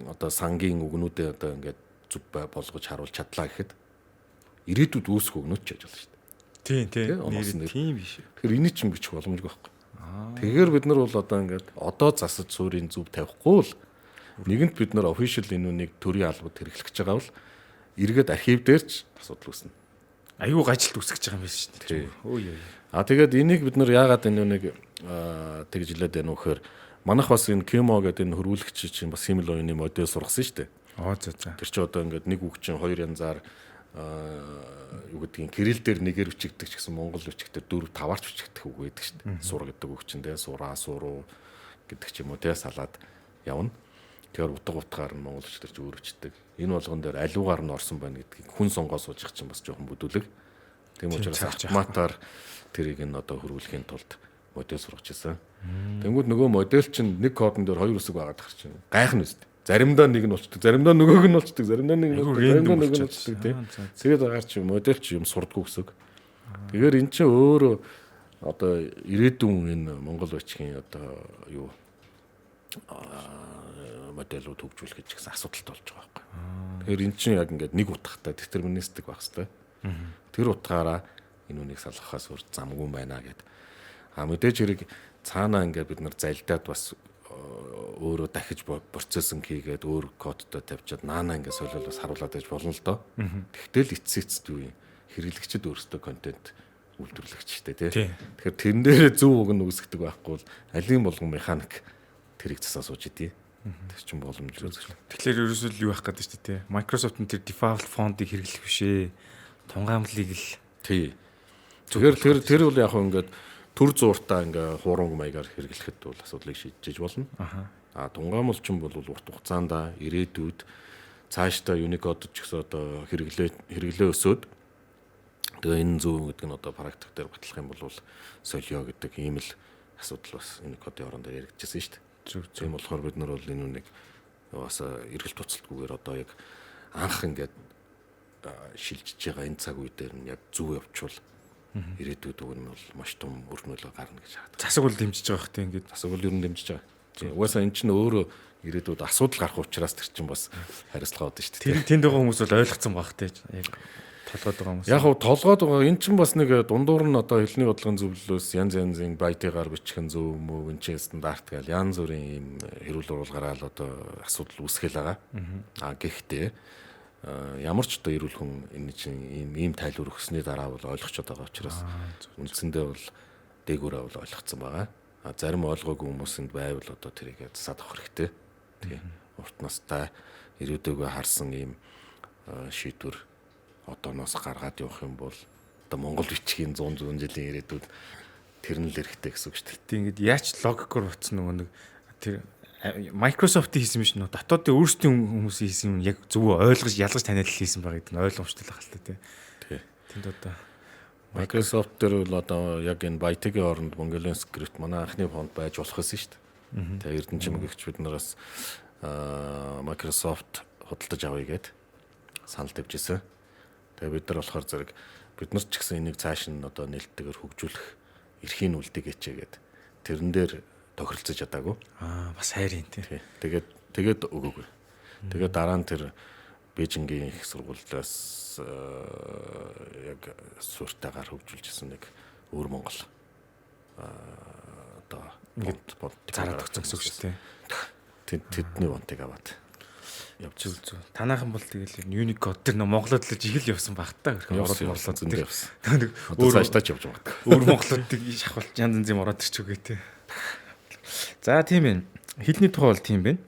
одоо сангийн үгнүүдээ одоо ингээд зүв болгож харуулж чадлаа гэхэд ирээдүйд үүсэх үгнүүд ч яж болно шүү дээ. Тийм биш. Тэгэхээр энийг ч бичих боломжгүй байхгүй. Тэгэхээр бид нар бол одоо ингээд одоо засаж суурийн зүв тавихгүй л нэгэнт бид нар official энэ үнийг төрийн албад хэрэглэх гэж байгаа бол эргээд архив дээр ч асуудал үүснэ. Аюу гажилт үүсгэж байгаа юм байна шүү дээ. Тэгээд энийг бид нар яагаад энэ үнийг тэгж хэлээд байна вэ гэхээр манайх бас энэ Kimo гэдэг энэ хөрвүүлэгч чинь бас Similo-ны модель сургасан шүү дээ. Тэр чи одоо ингээд нэг үг чинь хоёр янзаар юу гэдгийг кирилл дээр нэгээр бичигдэх ч гэсэн монгол бичигдэр 4 5-аарч бичигдэх үг байдаг шүү дээ. Сур гэдэг үг чинь те сураа суруу гэдэг ч юм уу те салаад явна. Тэгэхээр утгаар нь монгол бичигдэр ч өөр бичдэг. Энэ болгон дээр аливаар нь орсон байна гэдгийг хүн сонгоо сууж чинь бас жоохон бүдүүлэг. Тийм учраас автоматар тэрийг нь одоо хөрвүүлэхийн тулд модель сургаж ирсэн. Тэнгүүд нөгөө модель чинь нэг кодон дээр хоёр үсэг байгаад тахчих чинь гайхна үстэй. Заримдаа нэг нь болчдөг, заримдаа нөгөөг нь болчдөг, заримдаа нэг нь болчдөг, нэг нь болчдөг тийм. Тэгээд агаар чи модель чи юм сурдггүй гэсэн. Тэгэхээр эн чинь өөрөө одоо ирээдүйн энэ монгол бичгийн одоо юу модельүүд хөгжүүлэх гэж гэсэн асуудалтай болж байгаа байхгүй. Тэгэхээр эн чинь яг ингээд нэг утгатай детерминистик байх хэвээр. Тэр утгаараа энэ үнийг салгахаас өөр замгүй байна гэд. Мэдээж хэрэг цаанаа ингээд бид нар залдаад бас өөрөө дахиж процессинг хийгээд өөр кодтой тавьчаад наана ингээд солиулаас харуулад байж болно л доо. Тэгтэл эцсэцт юу юм хэрэглэгчд өөрсдөө контент үйлдвэрлэгчтэй тий. Тэгэхээр тэрэн дээрээ зөв үг нь үүсгдэг байхгүй бол алийн болгон механик тэрийг засаа сууж идэв. Тэр чинь боломжтой. Тэгэхээр ерөөсөө юу байх гэдэг чинь тий. Microsoft-ын тэр default font-ыг хэрэглэх бишээ. Тунгаамлыг л тий. Тэгэхээр тэр бол яг ингээд төр зууртаа ингээ хууран маягаар хэрэглэхэд бол асуудлыг шийдэж болно. Тунгаамлчин бол урт хугацаанд ирээдүйд цаашдаа Unicode ч гэсэн одоо хэрэглээ өсөөд тэгээ энэ зөв гэдэг нь одоо практик дээр батлах юм бол солио гэдэг ийм л асуудал бас Unicode-ийн оронд яригдчихсэн шүү дээ. Тийм болохоор бид нар бол энэ үнийг бас эргэлт туцалтгүйгээр одоо яг анх ингээд шилжиж байгаа энэ цаг үе дээр нь яг зөв явуучвал ирээдүйд үг нь бол маш том үр нөлөө гарна гэж хараад. Засаг бол дэмжиж байгаа хэрэгтэй ингээд. Засаг бол ер нь дэмжиж байгаа. Угаасаа эн чинь өөрөө ирээдүйд асуудал гарах учраас тэр чинь бас хариуцлага авдаг шүү дээ. Тэнд байгаа хүмүүс бол ойлгоцсон байх те. Яг толгойд байгаа хүмүүс. Яг хөө толгойд байгаа эн чинь бас нэг дундуур нь одоо хэлний бодлогын зөвлөлөөс янз янзын байтыгаар бичих нь зөв мөв эн чинь стандарт гэл янз бүрийн ийм хэрүүл уруулгаараа л одоо асуудал үүсгэл байгаа. Гэхдээ ямар ч одоо эрүүл хүн энэ чинь ийм тайлбар өгсөний дараа бол ойлгочод байгаа учраас үндсэндээ бол дээгүүрээ бол ойлгоцсон байгаа. Зарим ойлгоогүй хүмүүсэнд байвал одоо тэрийг засаад авах хэрэгтэй. Тэгээ урт настай ирээдүгөө харсан ийм шийдвэр одооноос гаргаад явах юм бол одоо Монгол бичгийн 100 жилийн ирээдүйд тэр нь л хэрэгтэй гэсэн үг шүү дээ. Тэг ингээд яач логикоор утсан нөгөө нэг тэр Microsoft хийсэн биш нөө дотоодын өөрсдийн хүмүүсийн хийсэн юм яг зөв ойлгож ялгаж таниад хийсэн байгаа гэдэг нь ойлгомжтой л хаалт тий. Тэнд одоо Microsoft дээр бол одоо яг энэ Byte-ийн оронд Mongolian script манай анхны фонд байж болох байсан шүү дээ. Тэгээ Эрдэнэчим гэгч бид нараас Microsoft худалдаж авъя гэд санал тавьжсэн. Тэгээ бид нар болохоор зэрэг бид нар ч гэсэн энийг цааш нь одоо нээлттэйгээр хөгжүүлэх эрхийн үлдээ гэчээгээд тэрэн дээр тохиролцож чадаагүй. Бас хайрын тий. Тэгээд өгөөгүй. Тэгээд дараа нь тэр Бээжингийн их сургуулиас яг сууртайгаар хөгжүүлжсэн нэг өөр Монгол одоо бод зараад өгсөн гэсэн үг шүү дээ. Тэдний бонтыг аваад явж зү. Танаахан бол тэгэл Unicode тэр Монголод л жигэл явсан баг та. Морлоо зөндөө явсан. Нэг өөр цаашдаа ч явж байгаа. Өөр Монголуудыг шахуулж янз янзын ороод ирчихвэ тий. За тийм байна. Хэлний тухай бол тийм байна.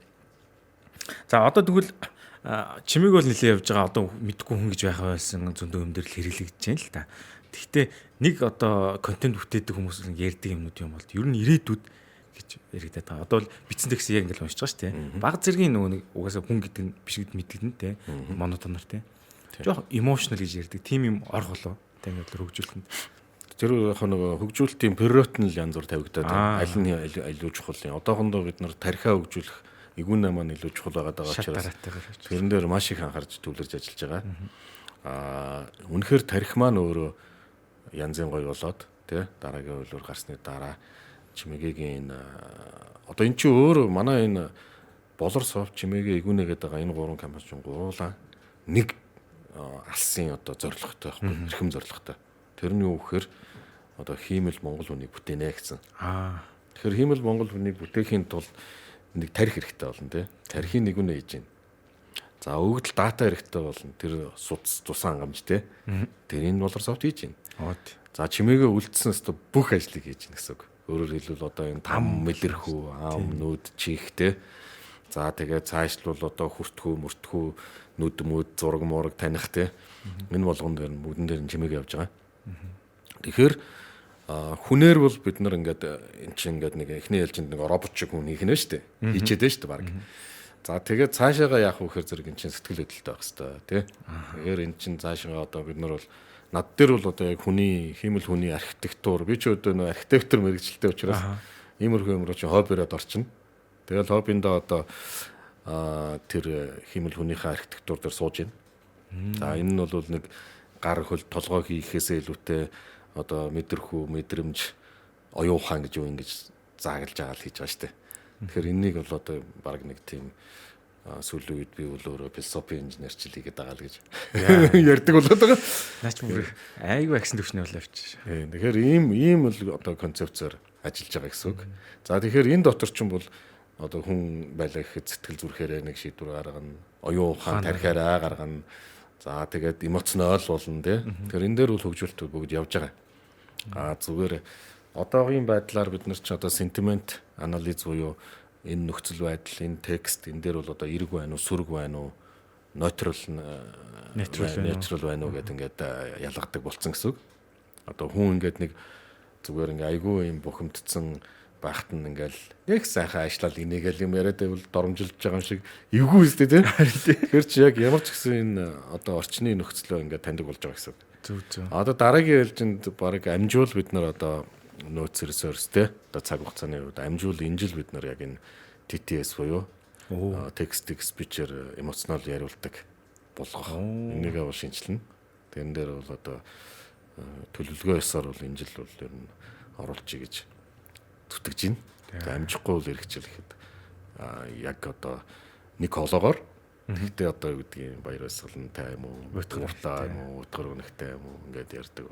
За одоо тэгвэл чимээг бол нэлээ явж байгаа. Одоо мэдгүй хүн гэж байхаа байсан зөндөө юм дээр л хэрэглэгдэж байна л та. Гэхдээ нэг одоо контент бүтээдэг хүмүүс нэг ярьдаг юмнууд юм бол ер нь ирээдүйд гэж яригадаад байгаа. Одоо л бичсэн текстийг яг ингээл уншиж байгаа шүү дээ. Баг зэргийн нөгөө нэг угаасаа хүн гэдэг нь биш гэд мэддэн те. Монотонор те. Жохо emotional гэж ярьдаг. Тим юм орох болоо. Тэ ингээд хөгжүүлэлтэнд. Тэр яг нөгөө хөгжүүлэлтийн приоритет нь л янз бүр тавигдаад байна. Аль нь илүү чухал юм. Одоохондоо бид нар тархиа хөгжүүлэх игүүнээ маань илүү чухал байгаа учраас тэрэн дээр маш их анхаарч төвлөрж ажиллаж байгаа. Үнэхээр тарих маань өөрөө янзын гоё болоод тий дараагийн үйлрэл гарсны дараа чимээгийн одоо эн чинь өөр манай энэ болор софт чимээгээ игүүнээ гэдэг байгаа энэ гурван кампани чинь гурлаа нэг алсын одоо зорилготой байхгүй эрхэм зорилготой. Тэр нь юу гэхээр одоо хиймэл Монгол хүнийг бүтээнэ гэсэн. Тэгэхээр хиймэл Монгол хүнийг бүтээхийн тулд нэг тарих хэрэгтэй болно тий. Тарихын нэгүнээ хийж гин. За өгдөл дата хэрэгтэй болно. Тэр цусан хангамж тий. Тэр энэ болор софт хийж гин. За чимээгээ үлдсэн өстө бүх ажлыг хийж гин гэсэн үг. Өөрөөр хэлбэл одоо энэ там мэлэрхүү, ам нүд чих тий. За тэгээ цаашлбал одоо хүртхүү, нүд мөд зураг мураг таних тий. Энэ болгон дээр бүгдэн дээр чимээгээ явж байгаа. Тэгэхээр хүнээр бол бид нар ингээд эн чинь ингээд нэг эхний ээлжинд нэг робот шиг хүн хийх нэ штэ хийчихэд нь штэ баг. За тэгээд цаашаага яах вэ гэхээр зэрэг эн чинь сэтгэл хөдлөлтэй байх хэвээр тий. Тэгэхээр эн чинь цаашаага одоо бид нар бол над дээр бол одоо яг хүний хиймэл хүний архитектур би ч одоо нэг архитектор мэрэгчлээ учраас иймэрхүү юмруу чи хоббироод орчин. Тэгэл хоббиндаа одоо тэр хиймэл хүнийхээ архитектур дээр сууж байна. За энэ нь бол нэг гар хөл толгой хийхээсээ илүүтэй одоо мэдэрхүү мэдрэмж оюун ухаан гэж юу ингэж зааглаж байгаа л хийж байгаа штэ. Тэгэхээр энэнийг бол одоо баг нэг тийм сүүлийн үед би өөрөө философи инженерчил хийгээд байгаа л гэж ярьдаг болоод байгаа. Наач мөр айгүй аксэн төвчнээ бол авчиж. Тэгэхээр ийм л одоо концепцээр ажиллаж байгаа гэсэн үг. За тэгэхээр энэ дотор ч юм бол одоо хүн байлаа гэхэд сэтгэл зүрхээрээ нэг шийдвэр гаргана, оюун ухаан тархиараа гаргана. За тэгээд эмоционал болно тий. Тэгэхээр энэ дээр бол хөгжүүлэлт бүгд явж байгаа. Зүгээр одоогийн байдлаар бид нар ч одоо сентимент анализ буюу энэ нөхцөл байдал, энэ текст энэ дээр бол одоо эрг байна уу, сүрэг байна уу, neutral байна уу гэдэг ингээд ялгадаг болцсон гэсэн үг. Одоо хүн ингээд нэг зүгээр ингээ айгүй юм бухимдсан байхад нь ингээл нэг сайхан ажиллаад инээгээл юм яриад байвал доромжилж байгаа юм шиг эвгүй үстэй тийм. Тэгэхээр чи яг ямар ч гэсэн энэ одоо орчны нөхцлөө ингээ таньдаг болж байгаа гэсэн. Зөв. Одоо дараагийн ээлжинд баг амжуул бид нар одоо нөөц ресурс те одоо цаг хугацааны үед амжуул энэ жил бид нар яг энэ TTS буюу text to speech-ээр эмоционал яриулдаг болгох. Энийгээ бол шинжилнэ. Тэрэн дээр бол одоо төлөвлөгөө ёсоор бол энэ жил бол ер нь оруулчих гэж зүтгэж байна. Тэгээ амжихгүй бол эргэжэл гэхэд яг одоо нэг хологоор гэхдээ одоо юу гэдгийг баяр баясгалантай юм уу, утгартай юм уу, утгар өнөгтэй юм уу ингээд ярьдаг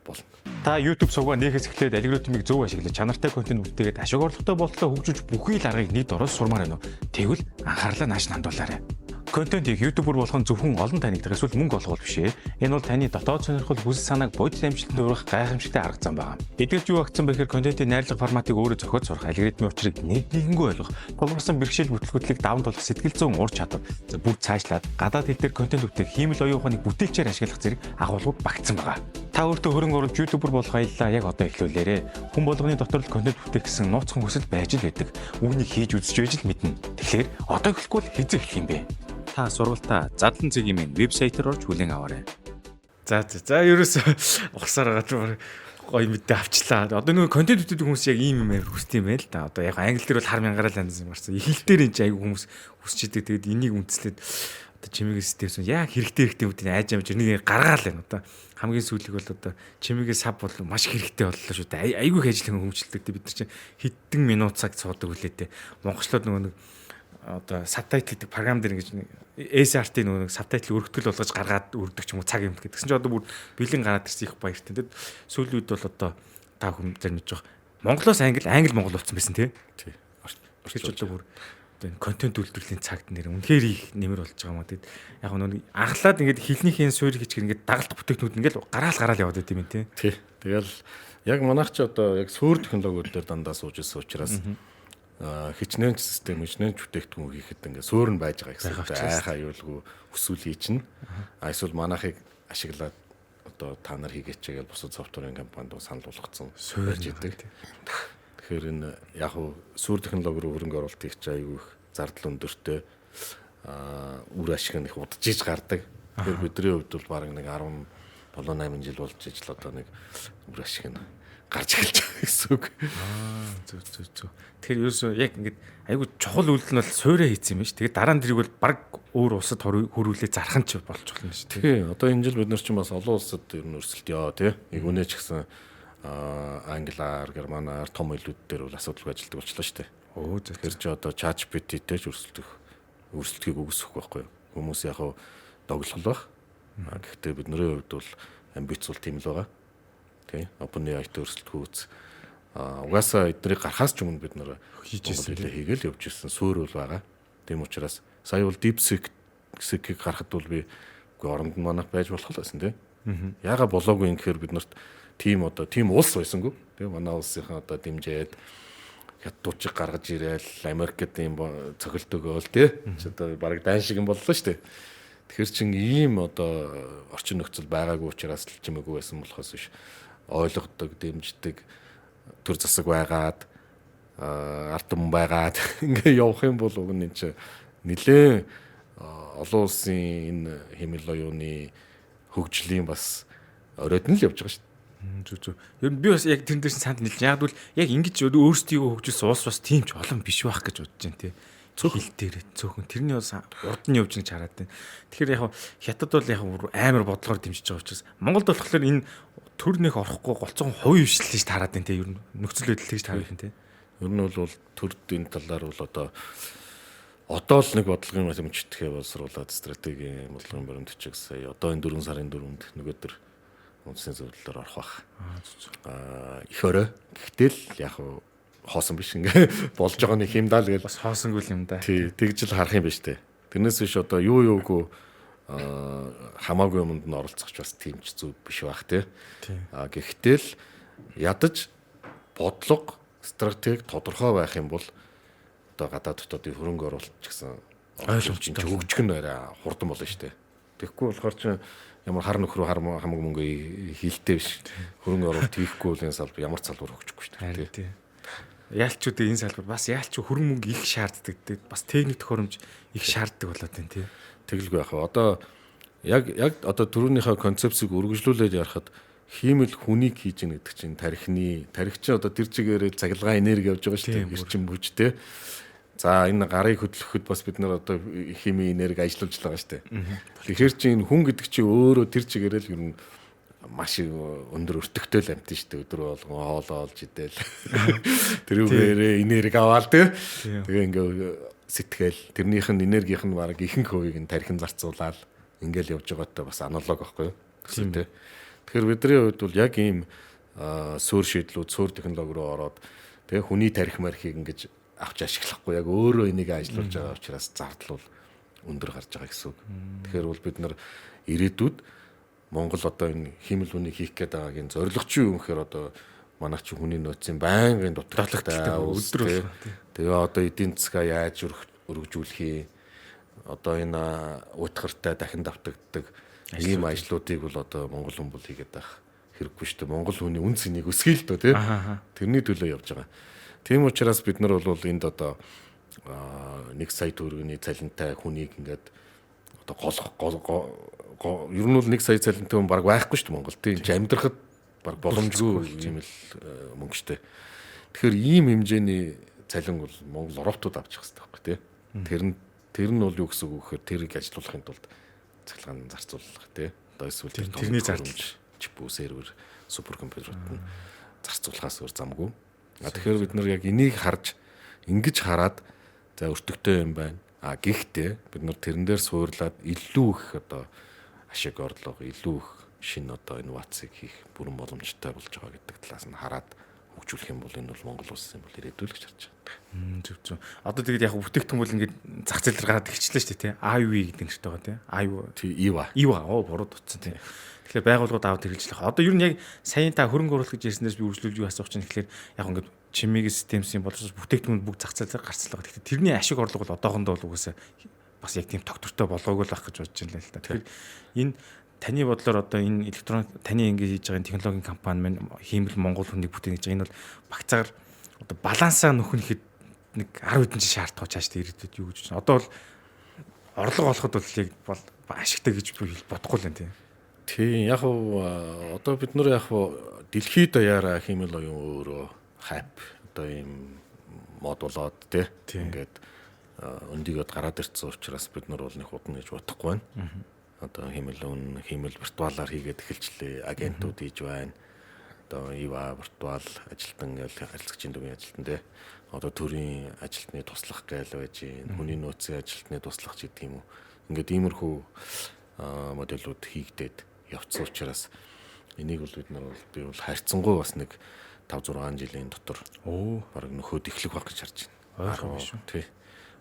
болно. Та YouTube сувгаа нээхээс эхлээд алгоритмыг зөв ашиглаж чанартай контент бүтээгээд ашиг орлоготой бололтой хөгжүүлж бүхий л аргыг нийт ороод сурмаар байна уу? Тэгвэл анхаарлаа нааш хандуулаарай. Контентийг YouTuber болох нь зөвхөн олон танигдах эсвэл мөнгө олгох биш ээ. Энэ бол таны дотоод сонирхол хүсэл санааг бодит амжилтанд өргөх гайхамшигтай арга зам байна. Эдгээр юу агцсан бэхээр контентын найрлага форматыг өөрөө зохиож сурах, алгоритмын учрыг нэгэнгүй ойлгох, тулгарсан бэрхшээл бүтлгүүтлийг даван тулах сэтгэл зүйн ур чадвар, бүр цаашлаад гадаад хэл дээр контент бүтээх хиймэл оюун ухааныг бүтээлчээр ашиглах зэрэг агуулгууд багтсан байна. Та өөртөө хөрөнгө оруулж YouTuber болох аяллаа яг одоо эхлүүлээрэ. Хүн болгоны дотор л контент бүтээх гэсэн нууцхан хүсэл байж л байдаг. Үүнийг хийж үзэж байж л мэднэ. Тэгэхээр одоо эхлэхгүй л хэзээ эхлэх юм бэ? Та сургалтаа Задлан цэгийн минь вебсайтаар орж хүлээн аваарай. За ерөөсөө ухсаар байгаа гоё мэдээ авчлаа. Одоо нөгөө контент бүтээдэг хүмүүс яг ийм юм хүсдэг юм байл та. Одоо яг англи дээр бол хар мянгаараа л янз марсан. Эхлэл дээр энэ айгүй хүмүүс хүсч идэг. Тэгэд энийг үндэслээд одоо чимээгээ системсэн яг хэрэгтэй үтийн айж амж энийг гаргаал байна. Одоо хамгийн сүүлийг бол одоо чимээгээ сав бол маш хэрэгтэй боллоо шүү дээ. Айгүй ажил хөнгөмжлөдөг. Бид нар чинь хэдэн минут цаг цуудаг үлээдээ. Монголчлууд нөгөө нэг одоо сабтайтл гэдэг програм дээр ингэж SRT нөгөө сабтайтл өргөтгөл болгож гаргаад өргөдөг ч юм уу цаг юм гэдгсэн чинь одоо бүр бэлэн гараад ирсэн их баяртай. Тэгэд сүүлийн үед бол одоо та хүн зарим мэдж байгаа. Монголоос англи монгол болсон байсан тий. Орчиж одоо бүр контент үйлдвэрлэлийн цагт нэр үнэхээр их нэмэр болж байгаа юм аа. Тэгэд яг нөгөө анхлаад ингэж хилнийхээ суурь хийчих ингээд дагалт бүтээгтнүүд ингээд гараал яваад байт юм тий. Тэгэл Яг манайх ч одоо яг суур технологиуд дээр дандаа сууж ирсэн учраас хичнээн систем хичнээн бүтээгдэхүүн хийхэд ингээд суур нь байж байгаа гэсэн. Айх аюулгүй өсвөл хий чинь. Эсвэл манайхыг ашиглаад одоо та нар хийгээч гэж бусад софтверийн компанид санал болгоцсон байж идэг. Тэгэхээр энэ яг хуу суур технологи руу хөрөнгө оруулалтыг ч аюу их зардал өндөртэй үр ашиг нь их удажиж гардаг. Тэгэхээр бидний хувьд бол баг нэг 17-8 жил болж ижил одоо нэг үр ашиг нь гарч эхэлж байгаа гэсэн үг. Зүг. Тэгэхээр ерөөсөө яг ингээд айгүй чухал үйлдэл нь бол суурэ хийсэн юм биш. Тэгээд дараа нь тэрийг бол баг өөр улсад хөрвүүлээ зарах нь ч болж болно шүү. Тэгээ одоо энэ жил бид нар ч бас олон улсад ер нь өрсөлдөё тий. Игүүнэ ч гэсэн англиар, германаар том хэлүүд дээр бол асуудалгүй ажилладаг болчихлоо шүү дээ. Тэгэхээр ч одоо ChatGPT-тэй ч өрсөлдөхийг үгүйсэх байхгүй юу. Хүмүүс яг доглол баг. Гэхдээ бидний хувьд бол амбиц бол тийм л байгаа. Тий. OpenAI-тэй өрсөлдөхүүц угаасаа эднийг гарахаас ч өмнө бид нар хийгээл явж ирсэн суурь бол байгаа. Тийм учраас сая бол DeepSeek-ийг гаргахад бол би үгүй оронд нь манайх байж болох л байсан тий. Яага болоогүй юм гэхээр бид нарт тийм улс байсангүй. Тий. Манай улсынхаа одоо дэмжээд хятадчиг гаргаж ирээл Америкт ийм цохилт өгөөл тий. Одоо баг дайн шиг юм боллоо шүү дээ. Тэгэхээр чин ийм одоо орчин нөхцөл байгаагүй учраас л чимээгүй байсан болохоос биш ойлгодог, дэмждэг төр засаг байгаад ард түмэн байгаад ингээ явах юм бол уг нь энэ нэлээ олон улсын энэ хэмэл оюуны хөгжлийн бас оройд нь л явж байгаа шүү дээ. Зүг. Ер нь би бас яг тэрэн дээр санд нийлж яг бол яг ингэж өөрсдийгөө хөгжүүлсэн улс бас тийм ч олон биш байх гэж бодож байна тий. Хил дээр цөөхөн тэрний бас урд нь явж гэж хараад байна. Тэгэхээр яг хятад бол яг амар бодлогоор дэмжиж байгаа учраас Монголд болохоор энэ төр нэг орохгүй голцон хувь хвшлээ гэж тараад байна те. Ер нь нөхцөл байдал гэж тараад байна те. Ер нь бол төрдийн талаар бол одоо л нэг бодлогын математикээ боловсруулад стратегийн бодлогын баримт бичиг сая одоо энэ 4 сарын 4-нд нөгөөдөр үндсийн зөвлөлөөр орох бах. Их орой. Гэхдээ л яг хоосон биш ингээ болж байгаа нэг юм даа л гэж бас хоосонгүй юм да. Тий, тэгж л харах юм биш үү. Тэрнээс биш одоо юугүй хамаагүй юмд нь оролцох ч бас тийм ч зүг биш байх тий. Гэхдээ л ядаж бодлого, стратеги тодорхой байх юм бол одоо гадаад дотоодын хөрөнгө оруулалт ч гэсэн Ойлгомжтой. Хөгжих нь арай хурдан болно шүү дээ. Тэгэхгүй болохоор чинь ямар хар нөхрөө хамаг мөнгө хийлтэй биш. Хөрөнгө оруулалт хийхгүй бол энэ салбар ямар ч салбар хөгжихгүй шүү дээ. Тийм. Яалчуудын энэ салбар бас яалч хөрөнгө мөнгө их шаарддаг. Бас техник төхөөрөмж их шаарддаг болоод байна тийм. Тэгэлгүй яхаа. Одоо яг одоо түрүүнийхээ концепцийг үргэлжлүүлээд ярахад хиймэл хүнийг хийж ийн гэдэг чинь тарих чинь одоо тэр чигээрээ цахилгаан энерги явж байгаа шүү дээ. Эрчим хүч те. За энэ гарыг хөдлөхөд бас бид нар одоо хими энерги ажиллаж байгаа шүү дээ. Тэгэхээр чи энэ хүн гэдэг чи өөрөө тэр чигээрээ л ер нь маш өндөр өртөгтэй л амт шүү дээ. Өдөр болгон хоолоо олж идэл. Тэрүүгээрээ энерги аваал те. Тэгээ ингээ сэтгэл тэрнийх нь энергийнх нь баг ихэнх хувийг нь тархин зарцуулаад ингээл явж байгаатай бас аналог байхгүй юу? Тийм те. Тэгэхээр бидний хувьд бол яг ийм суур шийдлүүд, суур технологи руу ороод тэгээ хүний тарих мархийг ингэж авч ашиглахгүй яг өөрөө энийг ажиллуулж байгаа учраас зардал бол өндөр гарч байгаа гэсэн үг. Тэгэхээр бол бид нар ирээдүйд Монгол одоо энэ хиймэл хүнийг хийх гээд байгаагийн зорилго чи юу гэхээр одоо манай чи хүний нөөцийн байнгын дутагдaltaй өдөр тэгээ одоо эдийн засгаа яаж өргөжүүлэх одоо энэ утгартай дахин давтагддаг ийм ажлуудыг бол одоо Монгол хүн бол хийгээд байх хэрэггүй шүү дээ. Монгол хүний үн цэнийг өсгөе л дөө тий. Тэрний төлөө явж байгаа. Тийм учраас бид нар бол энд одоо 1 сая төгрөгийн цалинтай хүнийг ингээд одоо ер нь бол 1 сая цалинтай хүн баг байхгүй шүү дээ Монголд. Тийм ч амьдрахад баг боломжгүй юм л мөнгө штэ. Тэгэхээр ийм хэмжээний цалин бол Монгол Европтууд авчих хэрэгтэй байхгүй тий. Тэр нь бол юу гэсэн үг гэхээр тэрийг ажилуулахын тулд цахилгаан зарцуулах тий. Одоо эсвэл тэрний зарцуулж чипүү сервер суперкомпьютерууд нь зарцуулахаас өөр замгүй. Тэгэхээр бид нар яг энийг харж ингэж хараад за өртөгтэй юм байна. Гэхдээ бид нар тэрэн дээр суурлаад илүү их одоо ашиг орлого, илүү их шинэ одоо инновацийг хийх бүрэн боломжтой болж байгаа гэдэг талаас нь хараад хөгжүүлэх юм бол энэ бол Монгол улсын бол ирээдүй л гэж харж байна. Зөв. Одоо тэгээд яг бүтээгдэхүүн бол ингээд зах зээл дээр гараад ирчихлээ шүү дээ тий. IUV гэдэг нэртэй байгаа тий. IVA. Буруу дутсан тий. Тэгэхээр байгууллагууд аваад хэрэгжлэх. Одоо ер нь яг саяын та хөрөнгө оруулалт гэж ярьснаас би үргэлжлүүлж юу асуух чинь тэгэхээр яг ингээд чимээгийн системсийн боловсрол бүтээгдэхүүн бүгд зах зээл дээр гарцлаа. Тэгэхээр тэрний ашиг орлого бол одоохондоо бол угаасаа бас яг тийм тогтвортой болоогүй л байх гэж бодож байна л да. Тэгэхээр энэ таны бодлоор одоо энэ электроник таны ингэж хийж байгаа технологийн компани маань хиймэл Монгол хүнийг бүтээн гэж байгаа энэ бол багцаар одоо балансаа нөхнөхэд нэг 10 хэдэн жил шаардах учраас ирээдүйд юу гэж байна. Одоо бол орлого олоход бол яг бол ашигтай гэж бодохгүй л байна тийм. Тийм яг одоо бид нар яг дэлхийд даяараа хиймэл оюун өөрөө хайп одоо ийм мод болоод тий ингээд өндөгөд гараад ирсэн учраас бид нар бол нэг хутна гэж бодохгүй байна. Одоо хиймэл виртуалаар хийгээд эхэлчлээ. Агентууд хийж байна. Одоо ива виртуал ажилтан гэж харилцагчийн дүрийн ажилтан тий. Одоо төрийн ажилтны туслах гээл байж гин. Хүний нөөцийн ажилтны туслах ч гэдэг юм уу. Ингээд иймэрхүү модулууд хийгдээд явцсан учраас энийг бол бид нар би бол хайрцангуй бас нэг 5-6 жилийн дотор баг нөхөд эхлэх байх гэж харж байна. Ойлгомжтой шүү. Тий.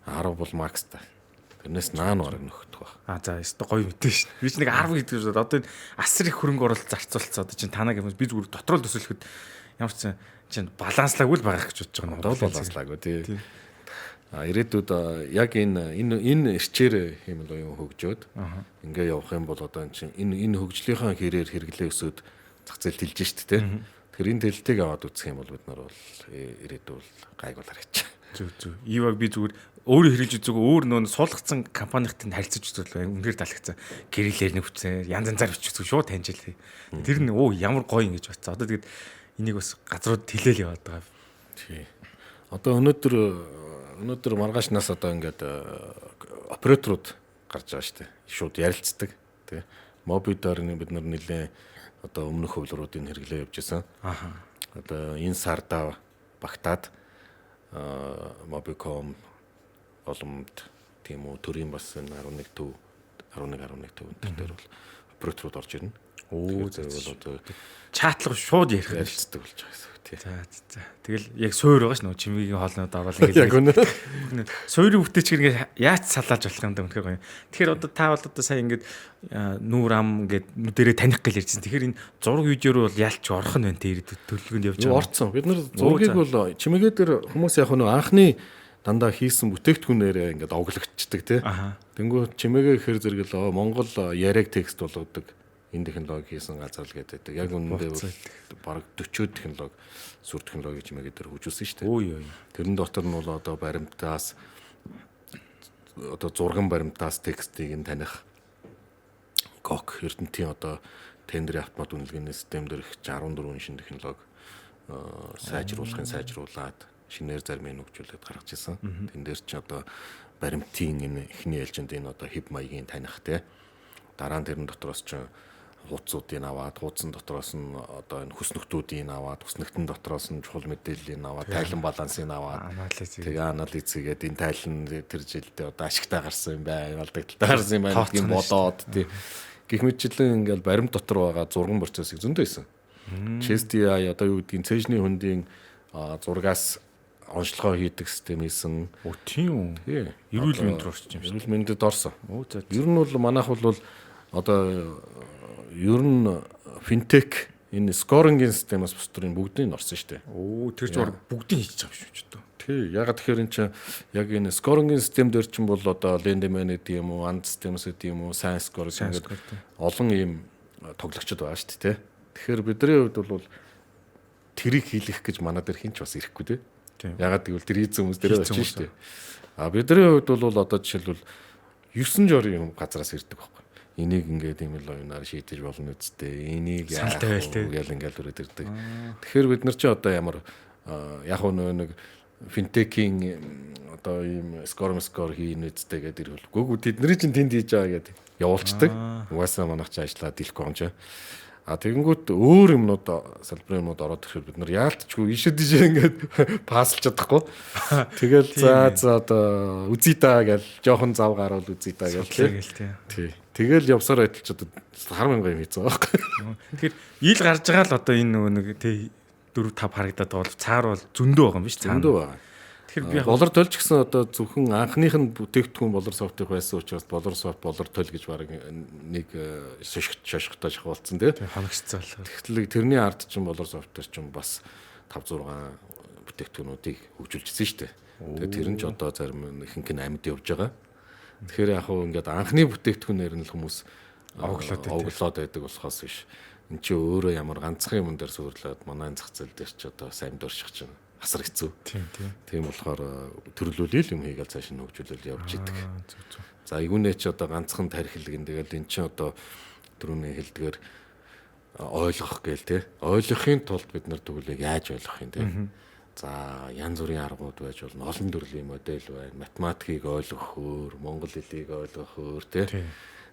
10 бол макс та. Тэрнээс наан баг нөхөдөх байх. За өстой гоё мэдээ шүү. Би ч нэг 10 гэдэг нь одоо энэ асар их хөрөнгө оруулалт зарцуулсан. Одоо чинь танаа гэмээс би зүгээр дотроо л төсөөлөхөд ямар ч чинь баланслаагүй л байгаа гэж бодож байгаа юм. Одоо баланслаагүй тий. Ирээдүйд яг энэ эрчээр хиймэл оюун хөгжөөд ингээ явах юм бол одоо энэ хөгжлийнхаа хэрээр хэрэглээ өсөд зах зээл тэлж штт те. Тэгэхээр энэ тэлтийг аваад үзэх юм бол бид нар бол ирээдүйд гайгуул харагч. Зөв. Иваг би зүгээр өөрөө хэрэгжиж зүгээр өөр нөө суулгацсан компанийхтай харилцаж үзвэл үнээр таалагдсан. Гэрэлээр нөхцөө янз янзаар бичсэн шууд таньжилээ. Тэр нь ямар гоё юм гэж бодсон. Одоо тэгээд энийг бас газрууд тэлээл яваад байгаа. Тий. Одоо өнөөдөр маргаашнаас одоо ингээд операторууд гарч байгаа шүү дээ. Шууд ярилцдаг. Тэ. Мобидаар бид нар нэлээ одоо өмнөх хөвлөрүүдийн хэрэглээ явж байсан. Одоо энэ сарда багтаад Mobicom боломд тийм үү төрийн бас 11 төв энэ төр бол операторууд орж ирнэ. Зөв одоо чатлах шууд ярих ярилцдаг болж байгаа гэсэн үг тий. За. Тэгэл яг суур байгаа ш нөө чимээгийн хоолнууд ороод яг үнэ. Суурийн бүтээч ингээ яаж салааж болох юм да үнэхээр гоё. Тэгэхээр одоо та бол одоо сая ингээд нүүр ам ингээд нүдэрээ таних гэж ярьжсэн. Тэгэхээр энэ зураг видеоруу бол яалч орох нь байна те ирээд төлөвлөгөөнд явж байгаа. Орцсон. Бид нар зургийг бол чимээгээ дээр хүмүүс яг нөө анхны дандаа хийсэн бүтээгдэхүүнээрээ ингээд оглогдчихдаг тий. Тэнгүү чимээгээ ихээр зэрэг л Монгол яриаг текст болгодог энэ технологи хийсэн газар л гэдэг. Яг үнэндээ бараг 40 технологи сүр технологи чимээгээ дээр хөгжүүлсэн шүү дээ. Тэрэн дотор нь бол одоо баримтаас одоо зурган баримтаас текстийг нь таних гок Эрдэнтийн одоо тендерийн автомат үнэлгээний систем дээрх 14 шинэ технологи сайжруулад шинээр зармын хөгжүүлээд гаргаж ирсэн. Тэн дээр ч одоо баримтын энэ эхний ээлжинд энэ одоо хэв маягийн таних те. Дараа нь тэрэн дотроос ч хуудсуудыг аваад, хуудсан дотроос нь одоо энэ хүснэгтүүдийг аваад, хүснэгтэн дотроос нь чухал мэдээллийг аваад, тайлан балансыг аваад, тэгээ анализ хийгээд энэ тайлан тэр жилдээ одоо ашигтай гарсан юм байна, алдагдaltaй гарсан юм байна гэдгийг бодоод тий. Гэх мэтчлэн ингээл баримт дотор байгаа зурган процессыг зөндөө хийсэн. ChessDI одоо юу гэдгийг цэжний хөндийн зургаас онцлогоо хийдэг систем хийсэн. Тийм үү. Эрүүл мэнд рүү орчих юм шиг. Эрүүл мэндэд орсон. Ер нь бол манайх бол одоо ер нь финтек энэ скорингийн системээс бусдын бүгдийг орсон шүү дээ. Тэр чинь бүгдийг хийж байгаа юм шүү дээ. Тий, ягаад тэгэхээр эн чинь яг энэ скорингийн систем дээр чинь бол одоо лендемэн гэдэг юм уу, анд системс гэдэг юм уу, сайн скор гэдэг олон ийм тоглогчд байгаа шүү дээ. Тэгэхээр бидний хувьд бол тэрийг хийлгэх гэж манай дээр хинч бас ирэхгүй дээ. Ягаад гэвэл тэр хийсэн хүмүүс дээр очиж шүү дээ. Бидний хувьд бол одоо жишээлбэл 9 жорын газараас ирдэг байхгүй. Энийг ингээд юм л оюунаар шийдэж болно үсттэй. Энийг яах вэ гэж ингээд үрээд ирдэг. Тэгэхээр бид нар чи одоо ямар яг нэг финтекийн одоо ийм скор хийн үсттэй гэдэг ирвэл тэдний чинь тэнд хийж байгаа гэдэг явуулцдаг. Угаасаа манайх ч ажиллаад дийлэхгүй юм чи. Тэгэнгүүт өөр юмнууд салбарын юмнууд ороод ирэхэд бид нар яалтчгүй ийшээ тийшээ ингээд паслж чадахгүй. Тэгэл за одоо үзий даа гэж жоохон зав гарвал үзий даа гэж тий. Тэгэл явсаар байтал ч одоо 10,000 юм хийцэн байгаа байхгүй. Тэгэхээр ил гарч байгаа л одоо энэ нэг тий 4 5 харагдаад бол цаар бол зөндөө байгаа юм биш зөндөө байгаа. Тэгэхээр би болор толж гэсэн одоо зөвхөн анхных нь бүтээгдэхүүн болор софтыг байсан учраас болор софт болор тол гэж баг нэг шошготой шахуулсан тий. Хоногцсон бол. Тэгэхээр тэрний ард чинь болор софтер чинь бас 5 6 бүтээгдэхүүнүүдийг хөгжүүлжсэн шүү дээ. Тэгээ тэр нь ч одоо зарим ихэнх нь амьд явж байгаа. Тэгэхээр яг хөө ингээд анхны бүтээгдэхүүнээр нь л хүмүүс оглоод байдаг болохоос биш. Энд чи өөрөө ямар ганцхан юм дээр суурлаад манай зах зээл дээр ч одоо сайн дурших чинь асар хэцүү. Тийм болохоор төрлөөлөл юм хийгээл цааш нь хөгжүүлэл явж идэг. За игүнээ ч одоо ганцхан тархилгэн тэгэл эн чинь одоо түрүүний хэлдгээр ойлгох гээл те. Ойлгохын тулд бид нар тэгвэл яаж ойлгох юм те. За янз бүрийн аргууд байж болно. Олон төрлийн модель байна. Математикийг ойлгох өөр, монгол хэлийг ойлгох өөр те.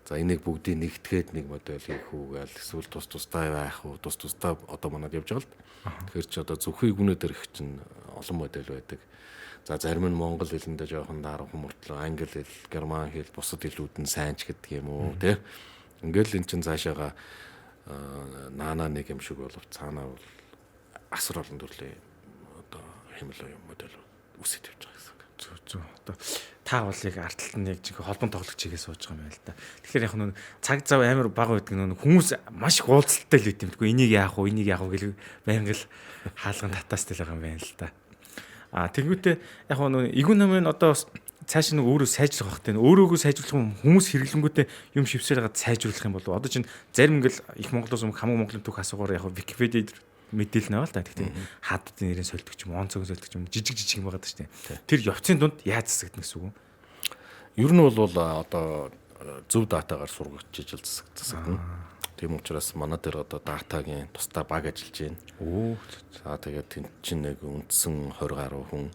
За энийг бүгдийг нэгтгээд нэг модель хийх үү гээл эсвэл тус тустай байх уу, тус тустай одоо манад явж байгаа л. Тэгэхээр ч одоо зөвхөн игүнээ дээрх чинь олон модель байдаг. За зарим нь монгол хэлэндээ жоохон дараахан мөртлөө англи хэл, герман хэл, бусад хэлүүд нь сайн ч гэдэг юм уу те. Ингээл эн чинь цаашаага наана нэг юм шиг болов цаанаа бол асар олон төрлийн одоо хэмэл модель үсэж явж байгаа гэсэн. Зүг. Одоо та болыг ард талд нь яг жиг холбон тоглогч хийгээ сууж байгаа юм байл та. Тэгэхээр яг нөө цаг зав амар бага байдаг нөө хүмүүс маш их уулзалтай л үт юм. Энийг яах вэ гэл байнга л хаалган татаастай л байгаа юм байна л та. Тэгвэл яг нөө игүн намын одоо цааш нэг өөрөө сайжрах хэрэгтэй. Өөрөөгөө сайжруулах хүмүүс хэрэглэнгүүтээ юм шивсээр хагаад сайжруулах юм болов. Одоо чинь зарим ингээл их Монголоос хамаг Монголын түүх асуугаар яг Википедид мэдээлэл наваа л та. Тэгтээ хаадын нэрийн сольдог ч юм, онцгой сольдог ч юм, жижиг юм байгаа даа шүү дээ. Тэр явцын дунд яаж засагдана гэсэн үг юм? Ер нь бол одоо зөв датагаар сургагдчихж засагдана. Тийм учраас манай дээр одоо датагийн тусдаа баг ажиллаж байна. За тэгээд тэнд чинь нэг үндсэн 20 гаруй хүн.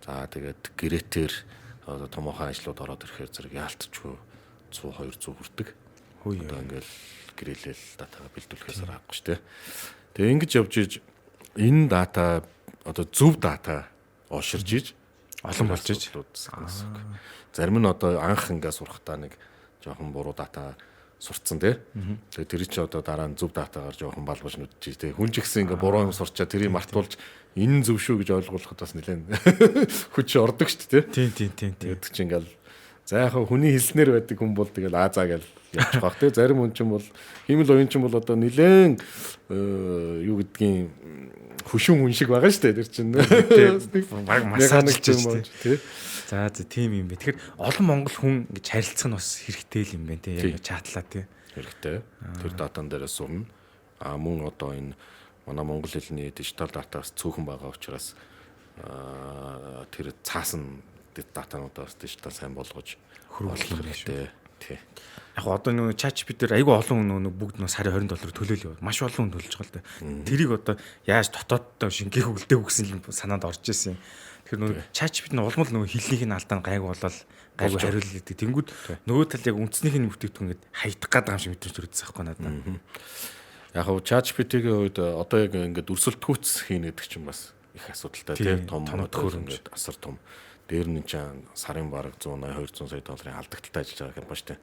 За тэгээд гэрэтээр одоо томоохон ажлууд ороод ирэхээр зэрэг яалтчгүй 100 200 хүрдэг. Одоо ингээл гэрээлэл датагаа бэлдүүлэхээс аргагүй шүү дээ. Тэгээ ингэж явж иж энэ дата одоо зөв дата олширж иж олон болж иж зарим нь одоо анх ингээ сурахтаа нэг жоохон буруу дата сурцсан тий. Тэгээ тэр чинь одоо дараа нь зөв датагаар жоохон балбаж нүдчих тий. Хүн ч гэсэн ингээ буруу юм сурчаа тэрийг мартуулж энэ зөв шүү гэж ойлгуулахад бас нэлээд хүч ордог шүү дээ тий. Тийм. Тэгээд чи ингээл За яг хүний хэлснээр байдаг хүн бол тэгэл заа гэж явчих واخ тий. Зарим хүн чинь бол хиймэл оюун чинь бол одоо нилээн юу гэдгийг хөшүүн хүн шиг байгаа шүү дээ. Тэр чинь баг массажлж юм тий. За тийм юм бэ. Тэгэхээр олон монгол хүн ингэж харилцах нь бас хэрэгтэй л юм байна тий. Яг чатлаа тий. Хэрэгтэй. Тэр датан дээрээ сумна. Мөн одоо энэ манай монгол хэлний дижитал датаас цөөхөн байгаа учраас тэр цаасан датануудаас дижитал сайн болгож хөрвүүлэх хэрэгтэй. Тий. Яг одоо нөгөө ChatGPT дээр айгүй олон хүн бүгд нөгөө сарын $20 төлөөлөв. Маш олон хүн төлж байгаа л да. Тэрийг одоо яаж дотооддоо шингээх хөлтэйг гэсэн санаанд орж ирсэн. Тэгэхээр нөгөө ChatGPT нь улмал нөгөө хэлнийх нь алдаан гайг болол гайгүй хариулт өгдөг. Тэнгүүд нөгөө тал яг үндснийх нь бүтээгдэхүүн гээд хаydах гэдэг юм шиг мэдэрч төрөдсөн байхгүй надад. Яг хөө ChatGPT-ийн үед одоо яг ингээд өрсөлдөхүүц хийнэ гэдэг чинь бас их асуудалтай тийм том төхөр ингээд асар том. Дээр нь чинь сарын бараг 180-200 сая долларын алдагдaltaй ажиллаж байгаа юм ба штэ.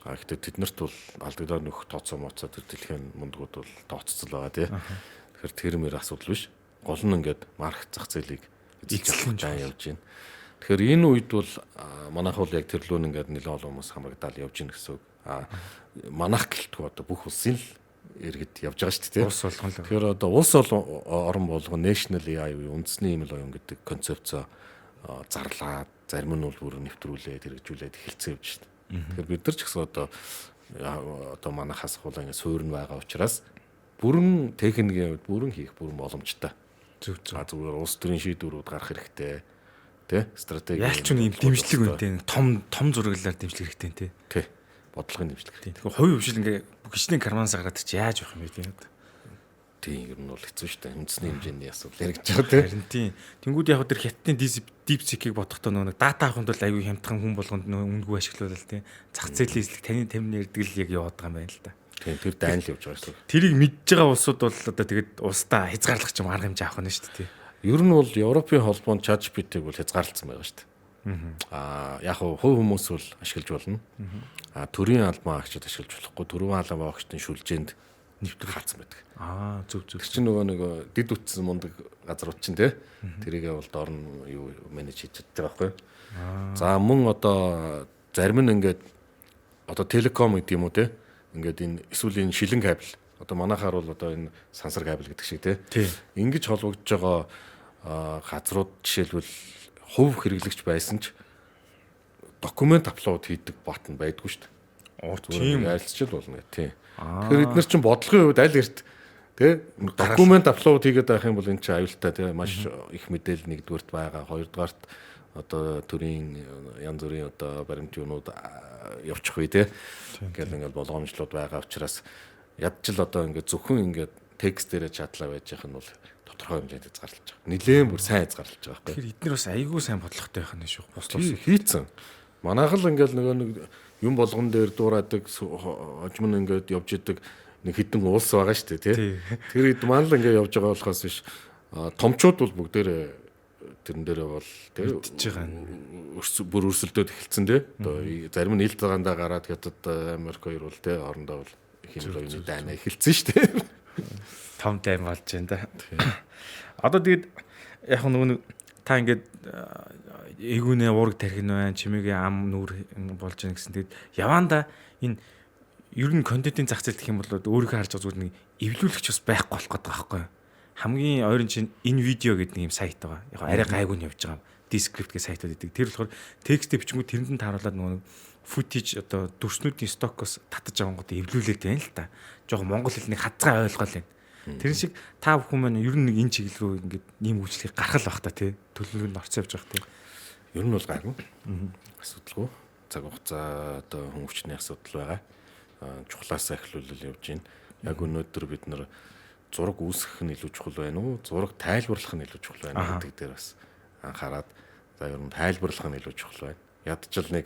Гэхдээ тэднэрт бол алдагдаад нөх тооцоо моцоо тэр дэлхийн мундгууд бол тооццол байгаа тий. Тэгэхээр тэр мөр асуудал биш. Гол нь ингээд маркет зах зээлийг эзэлж явж байна. Тэгэхээр энэ үед бол манайх бол яг тэр лөө ингээд нэлээд олон хүмүүс хамрагдаад явж гин гэсэн үг. Манайх гэлтгүй одоо бүх улсын л иргэд явж байгаа шүү дээ. Улс болгон л. Тэгэхээр одоо улс орон болгон National AI үндэсний имэл оюун гэдэг концепцоо зарлаад зарим нь бол бүр нэвтрүүлээд хэрэгжүүлээд эхэлсэн явж шүү дээ. Тэгэхээр бид нар ч гэсэн одоо манайхаас хулаа ингэ суурн байгаа учраас бүрэн техникийн бүрэн хийх бүрэн боломжтой. Зүгээр улс төрийн шийдвэрүүд гарах хэрэгтэй. Тэ? Стратеги. Яаж ч юм дэмжлэг үнэтэй том зураглалаар дэмжлэг хэрэгтэй тий. Бодлогын дэмжлэг. Тэгэхээр хувийн хвшил ингээ хичнээн карманаас гараад чи яаж явах юм бэ тийм. Тийм ер нь бол хэцүү шүү дээ. Үндэсний хэмжээний асуудал яригдж байгаа тийм. Харин тийм. Тэнгүүд яг тэр хятадын DeepSeek-ийг бодохдоо нөгөө дата авахын тулд аюу хямдхан хүн болгонд нөгөө үндгүй ашиглуулал тийм. Зах зээлийн эслэг таны тамины ярдгэл яг яваад байгаа юм байна л да. Тийм тэр дайнал явж байгаа шүү. Тэрийг мэдж байгаа улсууд бол одоо тэгээд улсдаа хязгаарлах юм арга хэмжээ авах нь шүү дээ. Ер нь бол Европын холбоонд ChatGPT-г бол хязгаарлалцсан байгаа шүү дээ. Яг хувь хүмүүс бол ашиглаж болно. Төрийн албан агчид ашиглаж болохгүй. Төрийн албан агчдын шүлжээнд нэвтрэх хаацсан байдаг. Зөв. Тэр чинь нөгөө дид үтсэн мундаг газрууд чинь тий. Тэрийгээ бол доор нь юу менеж хийж чаддаг байхгүй. За мөн одоо зарим нь ингээд одоо телеком гэдэг юм уу тий. Ингээд энэ эсвэл энэ шилэн кабель. Одоо манайхаар бол одоо энэ сансар кабель гэдэг шиг тий. Ингэж холбогдож байгаа газрууд жишээлбэл хувь хэрэглэгч байсан ч документ апплод хийдэг бот нь байдгүй шүү дээ. Тийм айлцчил болно гэх тийм. Тэгэхээр эдгээр чинь бодлогын хувьд аль эрт тий документ апплод хийгээд байх юм бол энэ чинь аюултай тий маш их мэдээлэл нэгдүгээрт байгаа. Хоёрдугаарт одоо төрийн янз бүрийн одоо баримт юунууд явчих үе тий. Ингээл ингээл болгоомжлууд байгаа учраас ядчил одоо ингээд зөвхөн ингээд текст дээрээ чатлаа байж явах нь бол тодорхой хэмжээнд хязгаарлаж байгаа. Нилээн бүр сайн хязгаарлаж байгаа байхгүй. Тэгэхээр эдгээр бас айгүй сайн бодлоготой байх нь шүү. Бус хийцэн. Манайх л ингээл нэг юм болгон дээр дуурайдаг хожим нь ингээд явж идэг нэг хідэн улс байгаа шүү дээ тий. Тэр хэд маань л ингээд явж байгаа болохоос биш томчууд бол бүгдээрээ тэрэн дээрээ бол тий бүр өрсөлдөөд эхэлсэн тий. Одоо зарим нь ил цагаандаа гараад хятад Америк хоёр бол тий хоорондоо бол хин рууны дайна эхэлсэн шүү дээ. Том дайм болж байна да. Одоо тэгээд яг нөгөө та ингээд эгүүнээ уураг тархин байна, чимээгийн ам нүур болж байна гэсэн. Тэгээд яваанда энэ ер нь контентын зах зээл гэх юм бол өөрийнхөө харж байгаа зүйл нэг эвлүүлэгч бас байхгүй болох гэдэг байхгүй юу? Хамгийн ойрын чинь энэ видео гэдэг нэг юм сайт байгаа. Яг арай гайгүй нь явж байгаа. Descript гэх сайтууд идэг. Тэр болохоор текстээ бичмүүд тэрэнд нь тааруулаад нөгөө footage одоо дүрснүүдийн стокоос татаж авангууд эвлүүлээд байна л та. Жохо монгол хэлний хазгаа ойлгоол байна. Тэр шиг та бүхэн маань ер нь нэг энэ чиглэл рүү ингээд нэм үйлчлэгийг гаргал бах та тий. Төлөвлөгөөнд орцсон явж байгаа тий. Ер нь бол гайгүй. Асуудалгүй. Цаг хугацаа одоо хүмүүчний асуудал байгаа. Чухлаасаа эхлүүлэл явж байна. Яг өнөөдөр бид нар зураг үүсгэх нь илүү чухал байна уу? Зураг тайлбарлах нь илүү чухал байна гэдэг дээр бас анхаарад за ер нь тайлбарлах нь илүү чухал байна. Ядчил нэг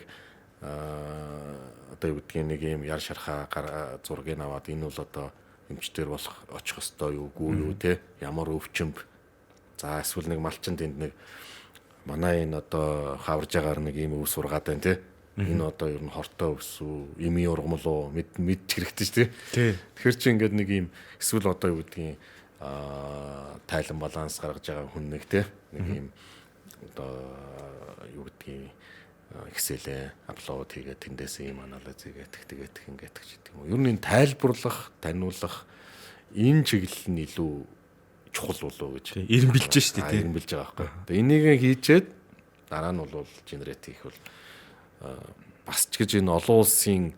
одоо юу гэдгийг нэг юм яр шархаа зургийг аваад энэ бол одоо эмчтэр болох очих хөстой юу гүү юу те ямар өвчмөд за эсвэл нэг малчин тэнд нэг манай энэ одоо хаварж агаар нэг ийм өв сургаад байна те энэ одоо ер нь хортой өвс үү эми ургамал уу мэдчих хэрэгтэй шүү те тэгэхээр чи ингээд нэг ийм эсвэл одоо юу гэдгийг тайлан баланс гаргаж байгаа хүн нэг те нэг ийм одоо юу гэдгийг Excel-ээ апплод хийгээд тэндээс ийм анализ хийгээд ингээд гэдэг юм уу. Ер нь энэ тайлбарлах, таниулах энэ чиглэл нь илүү чухал болов гэж. Ирэн билж штэ тий. Ирэн билж байгаа байхгүй. Тэгээ энийг хийчээд дараа нь бол генерат хийх бол бас ч гэж энэ олон улсын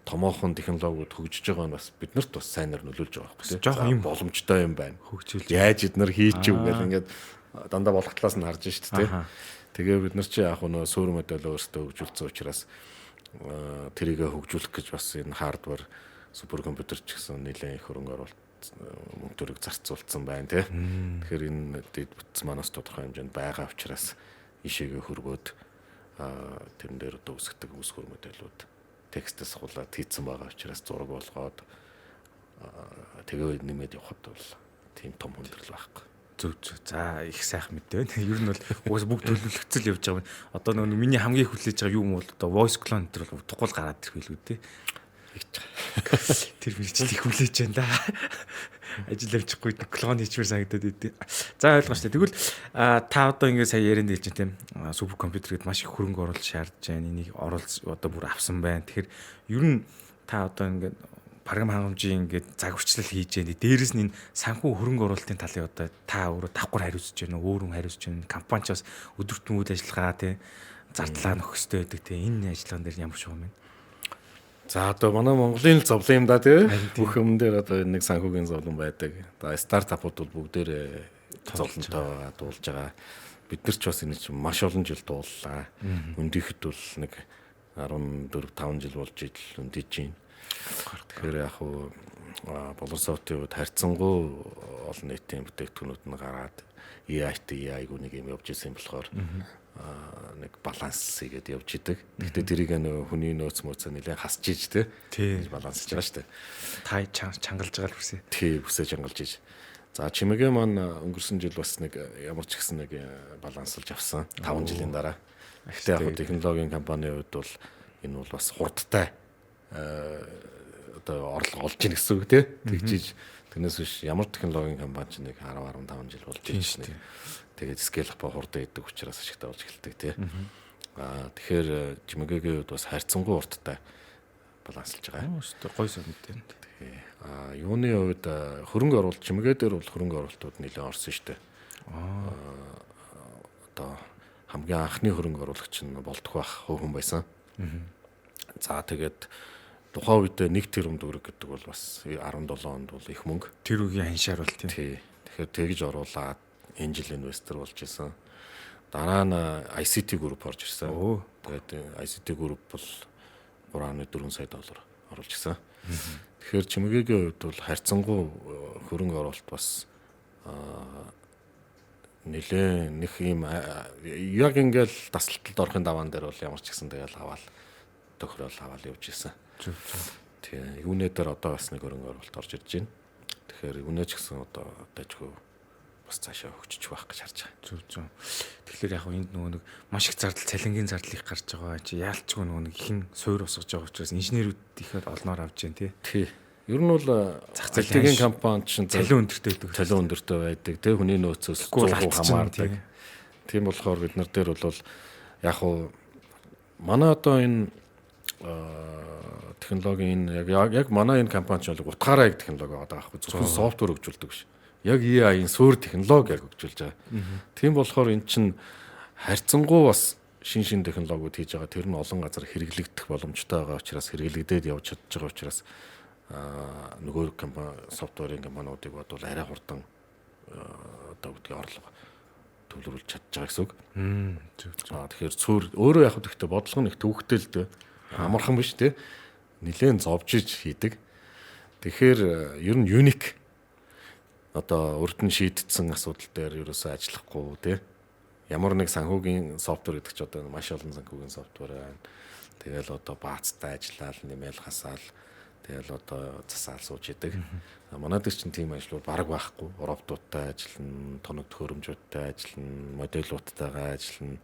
томоохон технологиуд хөгжиж байгаа нь бас биднэрт бас сайнаар нөлөөлж байгаа байхгүй. Жохон юм боломжтой юм байна. Хөгжүүлж яаж эднэр хийчих вэ гэл ингээд дандаа болох талаас нь харж штэ тий. Тэгээ бид нар чи яг нөө суурь модель өөрсдөө хөгжүүлсэн учраас тэрийг хөгжүүлэх гэж бас энэ хардвар суперкомпьютер ч гэсэн нэлээд их хөрөнгө оруулалт мөнгө төрөг зарцуулсан байна тий. Тэгэхээр энэ дэд бүтц манаас тодорхой хэмжээнд байгаа учраас ишээгээ хөргөөд тэрэн дээр одоо үсгдэг үсгэр модельүүд текстээс хулаад хийцэн байгаа учраас зураг болгоод тэгээ нэмээд явахад бол тийм том хүндрэл байхгүй. Зүг. За их сайхан мэдээ байна. Ер нь бол уус бүгд төлөвлөгцөл явж байгаа юм. Одоо нөгөө миний хамгийн хүлээж байгаа юм бол одоо voice clone гэдэг бол тухайл гараад ирэх билүү те. Тэр мэрчл их хүлээж байна да. Ажил авчихгүй клон хийчмэр санагдаад идэв. За ойлгоо штэ. Тэгвэл та одоо ингээд сая ярианд хэлж байна тийм. Супер компьютер гэдээ маш их хөрөнгө оруулалт шаардж байна. Энийг оруулж одоо бүр авсан байна. Тэгэхээр ер нь та одоо ингээд програм хангамжийн ингээд цаг хүчлэл хийж яа. Дээрээс нь энэ санхүү хөрөнгө оруулалтын талын одоо та өөрөө давхар хариуцж байна уу? Өөрөө хариуцж байна. Компани ч бас өдөртмүүд ажиллагаа тий зардлаа нөхөх хэрэгтэй байдаг тий. Энэ ажиллагаан дээр ямар шугам байна? За одоо манай Монголын л зовлон юм да тий. Бүх юм дээр одоо нэг санхүүгийн зовлон байдаг. Одоо стартапууд бол бүгдээр зовлонтой дуулж байгаа. Бид нар ч бас энэ чинь маш олон жил дууллаа. Өндийхэд бол нэг 14-5 жил болж ижил өндиж байна. Тэгэхээр яг хуу боловсролын үед харьцангуй олон нийтийн бүтээгдэхүүнүүд нь гараад AI-г нэг юм явж ирсэн болохоор нэг баланс хийгээд явж идэг. Гэхдээ тэрийг нөө хүний нөөц мөөцөө нэлээд хасж иж тий балансж байгаа шүү дээ. Та чангалж байгаа л хүсээ. Тий хүсээ чангалж иж. За чимэгээ маань өнгөрсөн жил бас нэг ямар ч гэсэн нэг балансалж авсан 5 жилийн дараа. Гэхдээ яг технологийн компанийн хувьд бол энэ бол бас хурдтай одоо орлого олж ийн гэсэн үг тий. Тэгжиж тэрнээс биш ямар технологийн компани ч нэг 10-15 жил болж байна шнэ. Тэгээд скейл ап хурдан идэг учраас ашигтай болж эхэлдэг тий. Тэгэхээр жимэгээгийн хувьд бас хайрцангуй урттай балансалж байгаа. Өстө гой санагдсан. Юуны хувьд хөрөнгө оруулалт жимэгээ дээр бол хөрөнгө оруулалтууд нэлээд орсон шүү дээ. Одоо хамгийн анхны хөрөнгө оруулагч нь болдох байх хүн байсан. За тэгээд тухайн үед 1 тэрбум төгрөг гэдэг бол бас 17 онд бол их мөнгө. Тэр үеийн ханшаар бол тийм. Тэгэхээр тэгж оруулаад angel investor болж исэн. Дараа нь ICT Group орж ирсэн. Тэгээд ICT Group бол 3.4 сая доллар оруулж исэн. Тэгэхээр чимэгээгийн хувьд бол харьцангуй хөрөнгө оруулалт бас нэлээ нэг юм яг ингээл тасалталд орохын даваан дээр бол ямар ч гэсэн тэгэл аваад тохирол аваад явж исэн. Тэгээ юунэ дээр одоо бас нэг хөрөнгө оруулалт орж ирж байна. Тэгэхээр юунэ ч гэсэн одоо дайггүй бас цаашаа хөгжиж байх гэж харж байгаа. Зүг. Тэгэхээр яг энд нөгөө нэг маш их зардал, цалингийн зардал их гарч байгаа. Чи яалчгүй нөгөө нэг ихэн суур усгаж байгаа учраас инженерүүд ихээр олноор авч जैन тий. Ер нь бол зах зээлийн компани чинь цалин өндөртэй байдаг. Цалин өндөртэй байдаг тий. Хүний нөөцөөс 100% хамаардаг. Тийм болохоор бид нар дээр бол яг хуу манай одоо энэ технологийн яг манай энэ компани ч бол утгаараа яг технологи байгаа байхгүй. Зөвхөн софтвер хөгжүүлдэг биш. Яг AI-ийн суур технологи яг хөгжүүлж байгаа. Тийм болохоор эн чинь харьцангуй бас шин технологиуд хийж байгаа. Тэр нь олон газар хэрэглэгдэх боломжтой байгаа учраас хэрэглэгдээд явж чадж байгаа учраас нөгөө компани софтверийн компаниудыг бодвол арай хурдан одоо үгдгийн орлого төвлөрүүлж чадж байгаа гэсэн үг. Тэгэхээр суур өөрөө яг гэхдээ бодлого нь их төвхтэй л дээ. Амархан биш тий. Нилээн зовж иж хийдэг. Тэгэхээр ер нь юник одоо урд нь шийдтсэн асуудал дээр ерөөсөө ажиллахгүй тий. Ямар нэг санхүүгийн софтвер гэдэг ч одоо маш олон санхүүгийн софтвер байна. Тэгэл одоо баацтай ажиллаад нэмэл хасаал тэгэл одоо засаал сууж идэг. Манай дээр чинь тийм ажил бол бараг байхгүй. Роботуудтай ажиллана, тоног төхөөрөмжүүдтэй ажиллана, модельуудтайгаа ажиллана.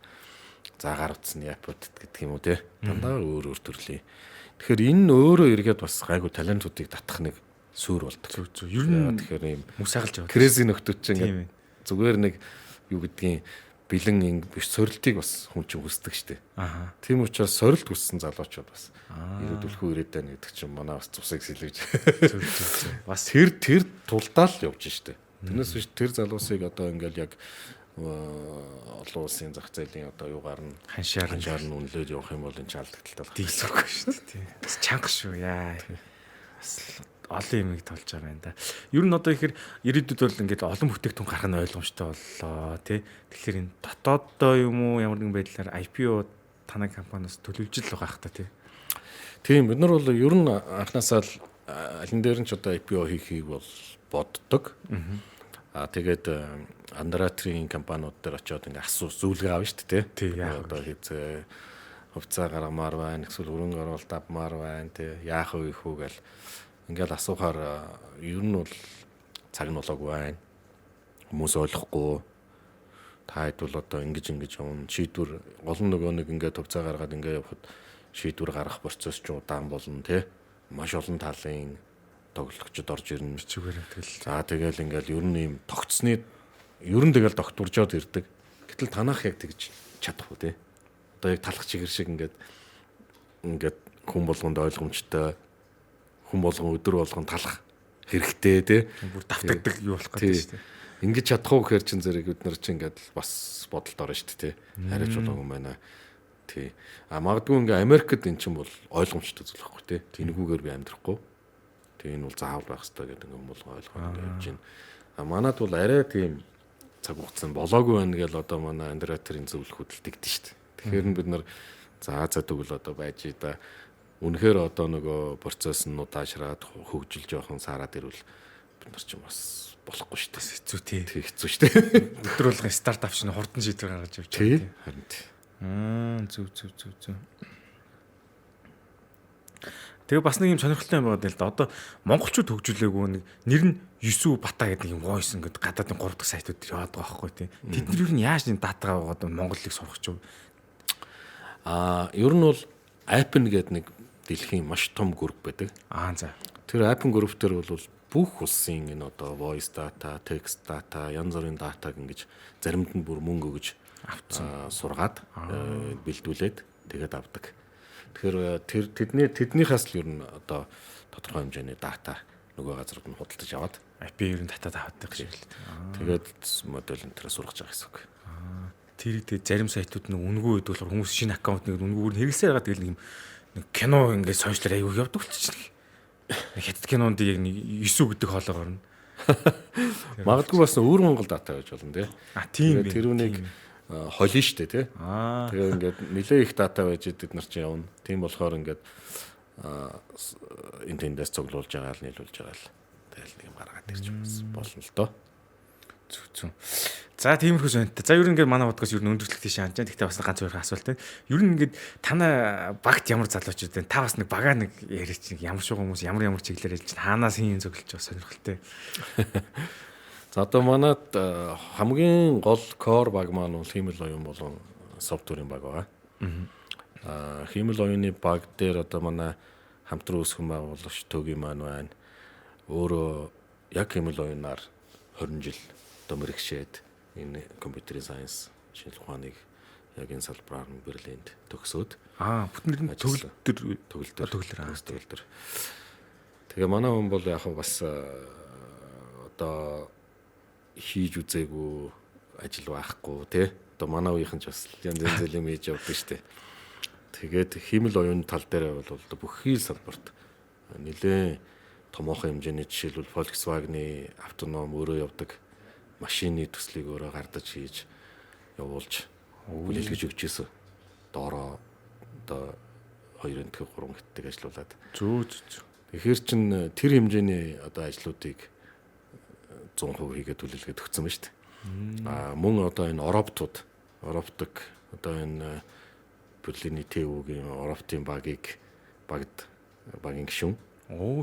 Заагаар утасны япот гэдэг юм уу тий. Дандаа өөр төрлийн. Тэгэхээр энэ өөрөө эргээд бас гайгүй талентуудыг татах нэг суур болдог. Ер нь тэгэхээр ийм мөс хагалж яваад. Крэзи нөхдөд чинь ингээд зүгээр нэг юу гэдгийг бэлэн биш сорилтыг бас хүн чинь хүсдэг штэ. Аха. Тийм учраас сорилт хүссэн залуучууд бас ирээдүлхүү ирээд байна гэдэг чинь манай бас цусыг сэлгэж. Бас Тэр тулдаа л явж штэ. Тэрнээс биш тэр залуусыг одоо ингээл яг олон улсын зах зээлийн одоо юугаар нь ханшаар нь үнэлээд явах юм бол энэ ч алдагдaltaй байна. дийлэхгүй шүү дээ. Тийм. Бас чанга шүү яа. Бас олон юмыг толж байгаа юм да. Ер нь одоо ихэр ирээдүйд бол ингээд олон бүтээгдэхүүн гарах нь ойлгомжтой боллоо тий. Тэгэхээр энэ дотооддоо юм уу ямар нэгэн байдлаар IPO танай компаниас төлөвлөж л байгаа хта тий. Тийм бид нар бол ер нь анхнаасаа л алин дээр нь ч одоо IPO хийхийг бол боддог. Тэгээд андратрийн компаниуд дээр очиод ингээ зүйлгээ авна шүү дээ тий. Одоо хийцээ хувьцаа гаргамаар байна, эсвэл хөрөнгө оруулалт авмаар байна тий. Яах вэ хүү гэл ингээл асуухаар ер нь бол цаг нь болоогүй байна. Хүмүүс ойлгохгүй. Та хэд бол одоо ингэж явна. Шийдвэр гол нь нөгөө нэг ингээд хувьцаа гаргаад ингээд явхад шийдвэр гаргах процесс ч удаан болно тий. Маш олон талын тоглогчид орж ирнэ. Бичгээр тэгэл. За тэгэл ингээл ер нь ийм тогтсны ер нь тэгэл докторжоод ирдэг. Гэтэл танах яг тэгж чадахгүй тий. Одоо яг талах чигэр шиг ингээд хүн болгонд ойлгомжтой хүн болгон өдөр болгон талах хэрэгтэй тий. Бүр давтагддаг юу болох гэдэг шүү дээ. Ингэж чадахгүй гэхээр чин зэрэг бид нар чинь ингээд бас бодолд орно шүү дээ тий. Хараач болоогүй байна. Тий. Магадгүй ингээ Америкт эн чинь бол ойлгомжтой зүйл байхгүй тий. Тэнэгүүгээр би амьдрахгүй. Тэгээ энэ бол заавал байх хэрэгтэй гэдэг юм бол ойлгоод явж байна. Манад бол арай тийм цаг хугацаа болоогүй байна гэж одоо манай андратрийн зөвлөх хөдөлтөгдөн шүү дээ. Тэгэхээр бид нар за тэгвэл одоо байж да үнэхээр одоо нөгөө процесс нь удаашраад хөгжилж явах саарад ирвэл бид нар ч бас болохгүй шүү дээ. Хэцүү тий. Тэг хэцүү шүү дээ. Өдөр болгон стартап чинь хурдан шийдвэр гаргаж явж байгаа тий. Харин тий. Зүг. Тэгээ бас нэг юм сонирхолтой юм байна л да. Одоо монголчууд хөгжүүлээгүй нэг нэр нь 9 бата гэдэг нэг юм voice ингээд гадаадын 3 дахь сайтууд дээр яваад байгаа байхгүй тий. Тэд нар юу н яаж нэг датагаа байгаа Монголыг сурах ч юм. Ер нь бол Appen гэдэг нэг дэлхийн маш том групп байдаг. За. Тэр Appen групп дээр бол бүх улсын энэ одоо voice data, text data, янз бүрийн датаг ингэж заримд нь бүр мөнгө өгж авцсан сургаад бэлдүүлээд тэгээд авдаг. Тэгэхээр тэднийхээс л ер нь одоо тодорхой хэмжээний дата нөгөө газарт нь худалдаж аваад IP ер нь датад авдаг шиг л. Тэгээд модель энэ төрөс сургаж байгаа гэсэн үг. Тэр зарим сайтууд нэг үнгүй үед болохоор хүмүүс шинэ аккаунт нэг үнгүйгээр хэрэгсээр байгаа тэгэл нэг кино ингээд сошиалар аягүй явдаг болчихчих. Нэг хятад кинонд яг нэг 9 гэдэг хоолой горно. Магадгүй бас өөр Монгол дата гэж болно тий. Тийм. Тэр үнийг холин штэ тий. Тэгээ ингээд нэлээ их дата байж бид нар чинь явна. Тийм болохоор ингээд энэ тэндээс цуглуулж байгаа л нийлүүлж байгаа л тэгэл нэг юм гаргаад ирж болно л доо. Зүг. За тиймэрхүү сонт. За ер нь ингээд манай подкаст ер нь өндөрлөх тийш хааж байгаа. Гэхдээ бас ганц хоёр асуулт байна. Ер нь ингээд танай багт ямар залуучууд байна? Та бас нэг багаа нэг яриач нэг ямар шиг хүмүүс ямар чиглэлээр хэлж байна. Хаанаас хин зөвлөж байгаа сонирхолтой. За одоо манад хамгийн гол core баг маань бол хиймэл оюун болон софтверийн баг байгаа. Хиймэл оюуны баг дээр одоо манай хамтран үүсгэн байгуулагч Төгийн маань байна. Өөрөө яг хиймэл оюунаар 20 жил одоо мэрэгшээд энэ компьютерийн сайенс шинжилгээ ухааныг яг энэ салбараар нь Берлинд төгсөөд бүтэн нь төгөлдөр. Тэгээ манай хүн бол яг бас одоо хийж үзээгүй ажил байхгүй тий. Одоо манай үеийнхэн ч бас янз янзын хийж явдаг штеп. Тэгээд хиймэл оюуны тал дээр бол бүхий л салбарт нэлээ томоохон хэмжээний жишээлбэл Volkswagen-ы автоном өөрөө явдаг машины төслийг өөрөө гардаж хийж явуулж бүлээлгэж өгч ийсэн. Доороо одоо 2-3 гэтдэг ажиллаулаад. Тэгэхээр чин тэр хэмжээний одоо ажлуудыг 100% хийгээд бүлээлгээд өгсөн ба шүү дээ. Мөн одоо энэ Европод одоо энэ Берлиний ТУ-гийн Европын багийн гишүүн.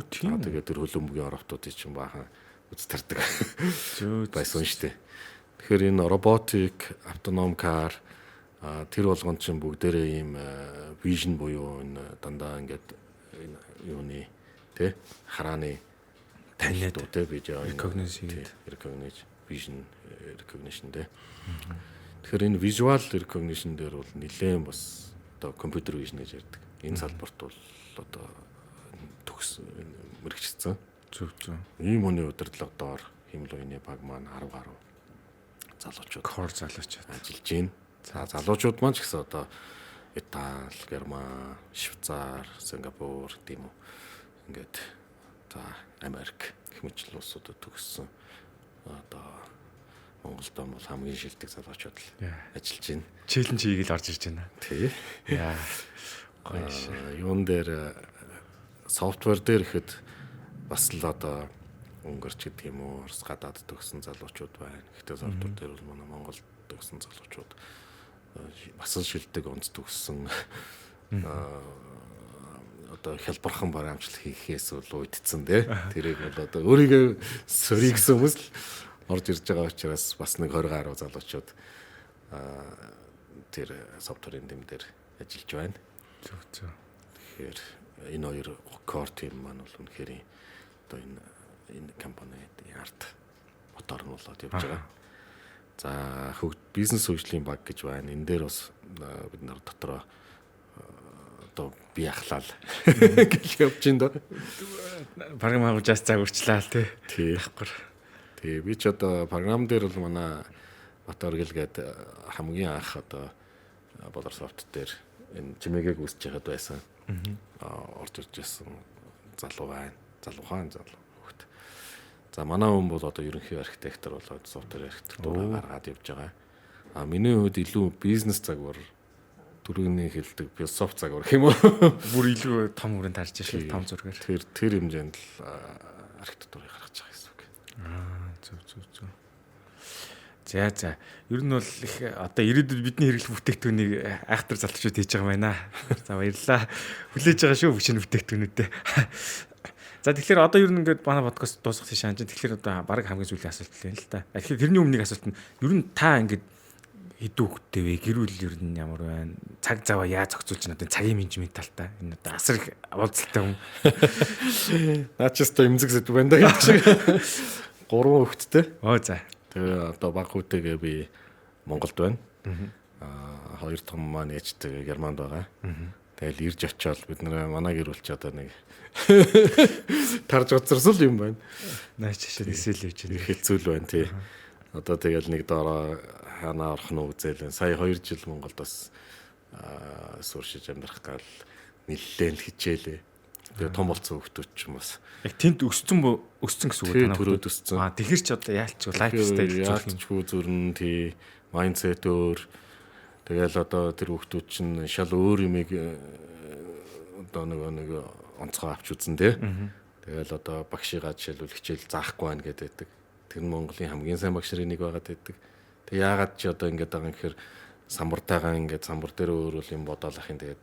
Тийм. Тэгээд тэр хөлбөмбөгийн Европуудыг чинь баахан үзтардаг байсан шүү дээ. Тэгэхээр энэ роботик, автоном кар тэр болгонд чинь бүгдээрээ ийм vision буюу энэ дандаа ингээд юуны тий харааны таниад үү тий видео recognition vision recognition тий. Тэгэхээр энэ visual recognition дээр бол нэлээд бас одоо computer vision гэж ярьдаг. Энэ салбарт бол одоо төгс мэрэгчсэн. Зөв. Ийм хүний удирдлага доор химлууны баг маань 10 гаруй залуучууд core залуучууд ажиллаж байна. За залуучууд маань ч гэсэн одоо Итали, Герман, Швейцар, Сингапур тийм үү. Ингээд за Америк гэх мэт улсуудад төгссөн. Одоо Монголд бол хамгийн шилдэг залуучууд л ажиллаж байна. челленж хийгээл орж ирж байна. Тий. Яа. Гоё ш. Юун дээр софтвер дээр ихэд бас л одоо өнгөрч гэдэг юм уу, гадаад төгссөн залуучууд байна. Гэхдээ софтвер дээр бол манай Монголд төгссөн залуучууд бас л шилдэг онц төгссөн одоо хялбархан бараамжлал хийхээс бол үүдцэн тий. Тэрийг бол одоо өөрийгөө сөрий гэсэн хүмүүс л орж ирж байгаа учраас бас нэг 20 гаруй залуучууд тэр софтверийн дэм дээр ажиллаж байна. Зөв. Тэгэхээр энэ хоёр core team маань бол үнэхээр одоо энэ компанид арт мотор нь болоод явж байгаа. За бизнес хөгжлийн баг гэж байна. Энэ дээр бас бид нар дотроо одоо бие ахлаа гэж явж байна даа. Програм хаагуулж цаг үрчлээ л тий. Тий би ч одоо програм дээр бол манай Баторгил гээд хамгийн анх одоо Bolorsoft дээр энэ чимээгийг үүсэж байхад байсан. Орж ирж байсан залуухан хүүхэд. За манай хүн бол одоо ерөнхий архитектор болоод софтвер архитектураа гаргаад явж байгаа. Миний хувьд илүү бизнес загвар дөрөвний хэлдэг философи загвар гэх юм уу? Бүр илүү том хүрээнд харж шүү том зургаар. Тэр хэмжээнд л архитектурыг гаргаж байгаа гэсэн үг. Зөв. За. Ер нь бол их одоо ирээдүйд бидний хэрэглэх бүтээгдэхүүнийг айхтар залуучууд хийж байгаа юм байна. За баярлалаа. Хүлээж байгаа шүү шинэ бүтээгдэхүүнүүдээ. За тэгэхээр одоо ер нь ингээд манай подкаст дуусгах тийш хаан чинь тэгэхээр одоо баг хамгийн сүүлийн асуулт л байна л да. Тэгэхээр тэрний өмнөний асуулт нь ер нь та ингээд хэдүү хүүхдтэй вэ? Гэр бүл ер нь ямар байна? Цаг заваа яаж зохицуулж байна? Одоо цагийн менежмент талтай. Энэ одоо асар их уулзалтай хүн. Наачстай эмзэг сэдв байна да гэж. 3 хүүхэдтэй. За. Тэгээ одоо баг хүүтэйгээ би Монголд байна. 2 том маань ээжтэй Германд байгаа. Тэгэл ирж очиод бид манай гэр бүл ч одоо нэг тарж уцарсал юм байна. Наач шишээ эсэл явж байна. Хэцүү л байна тий. Одоо тэгэл нэг доороо ханаа орох нь үзэл. Сая 2 жил Монголд бас сууршиж амьдрах гал нэлээд хичээлээ. Тэгээ том болсон хүмүүс ч юм бас. Яг тэнд өссөн гэсэн үг танаа төрөөд өссөн. Тэгэхэр ч одоо яалч лайфстайл яалчгүй зүрн тий майндсет өөр. Тэгэл одоо тэр хүмүүс чинь шал өөр юмыг одоо нэг онцгой авч үзэн тий. Тэгэл одоо багшигаа жишээлбэл хичээл заахгүй байна гэдэг. Тэр нь Монголын хамгийн сайн багш нарын нэг байгаад байдаг. Тэг яагаад ч одоо ингэж байгаа юм гэхээр самбартайгаа ингэж самбар дээр өөр юм бодоол ахын тэгээд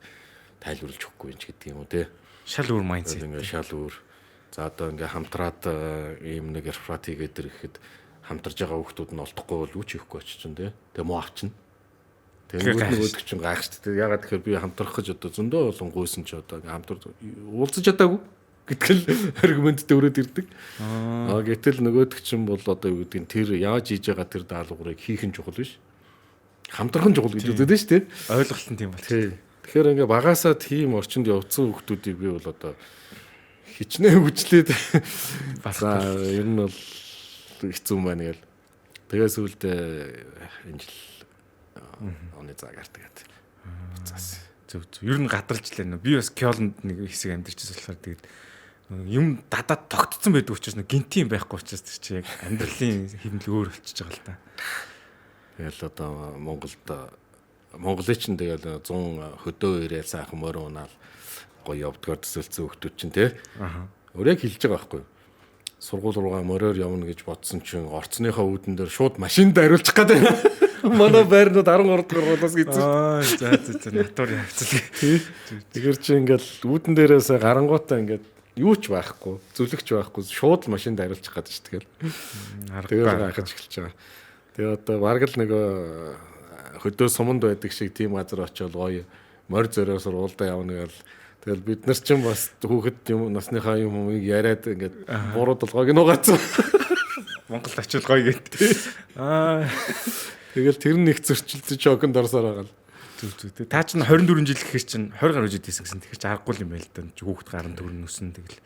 тайлбарлаж өгөхгүй юм ч гэдэг юм уу тий. Шал өөр майндсет. Ингээ шал өөр. За одоо ингээ хамтраад ийм нэг реферат хийгээд ирэхэд хамтарж байгаа хүмүүс нь олдохгүй бол үуч хийхгүй очиж чинь тий. Тэгээ муу авчин. Тэгээ нөгөөдөг чинь гайхаж тий. Ягаад тэгэхээр би хамтрах гэж одоо зөндөө болон гуйсан ч одоо хамтар уулзаж чадаагүй гэтэл аргументтэй өрөөд ирдэг. Гэтэл нөгөөдөг чинь бол одоо юу гэдэг нь тэр яаж хийж байгаа тэр даалгаврыг хийх нь чухал биш. Хамтрах нь чухал гэж үздэг шүү дээ. Ойлголт нь тийм бол. Тэгэхээр ингээ багасаа тийм орчинд явцсан хүмүүсийг би бол одоо хичнээн хүчлээд за ер нь бол хэцүү байна гээл. Тэгээс үлдээ энэ жил оны цагаар тэгээд буцаас. Зөв. Ер нь гадарч лээ нөө. Би бас Кёлнд нэг хэсэг амьдарчээс болохоор тэгээд юм дадаад тогтцсон байдаг учраас нэг гинтийн байхгүй учраас тэр чи яг амьдралын хэмнэл өөр болчихж байгаа л та. Тэгэл одоо Монголын чинь тэгэл 100 хөдөө ирээл сайхан морь унаал гоё явдгаар төсөлцсөн хүмүүс чинь тий. Өөрөө хэлж байгаа байхгүй. Сургууль руугаа мороор явна гэж бодсон чинь орцныхаа үүдэн дээр шууд машинд хариулчих гээд байна. Манай байрнууд 13 дугаар болоос гэсэн. За натур явцлаа. Тэгэр чи ингээл үүдэн дээрээс гарангуутаа ингээд юу ч байхгүй, зүлэгч байхгүй шууд машинд хариулчих гээд шүү тэгэл. Тэгээд гайхаж эхэлж байгаа. Тэгээ одоо бараг л нэг хөдөө суманд байдаг шиг тийм газар очиод гоё морь зөрөө сургуультай явна гэл. Тэгэл бид нар ч бас хүүхэд юм насныхаа юм яриад ингээд буруу толгойг нугаацсан. Монголд очил гоё гэдэг. Тэгэл тэр нэг зөрчилдөж шоконд орсоор байгаа л. Зүг. Та чинь 24 жил гэхэр чинь 20 гаруй жил хийсэн гэсэн. Тэгэхээр чи аргагүй юм байл да. Хүүхэд гарын төрн өснө тэгэл.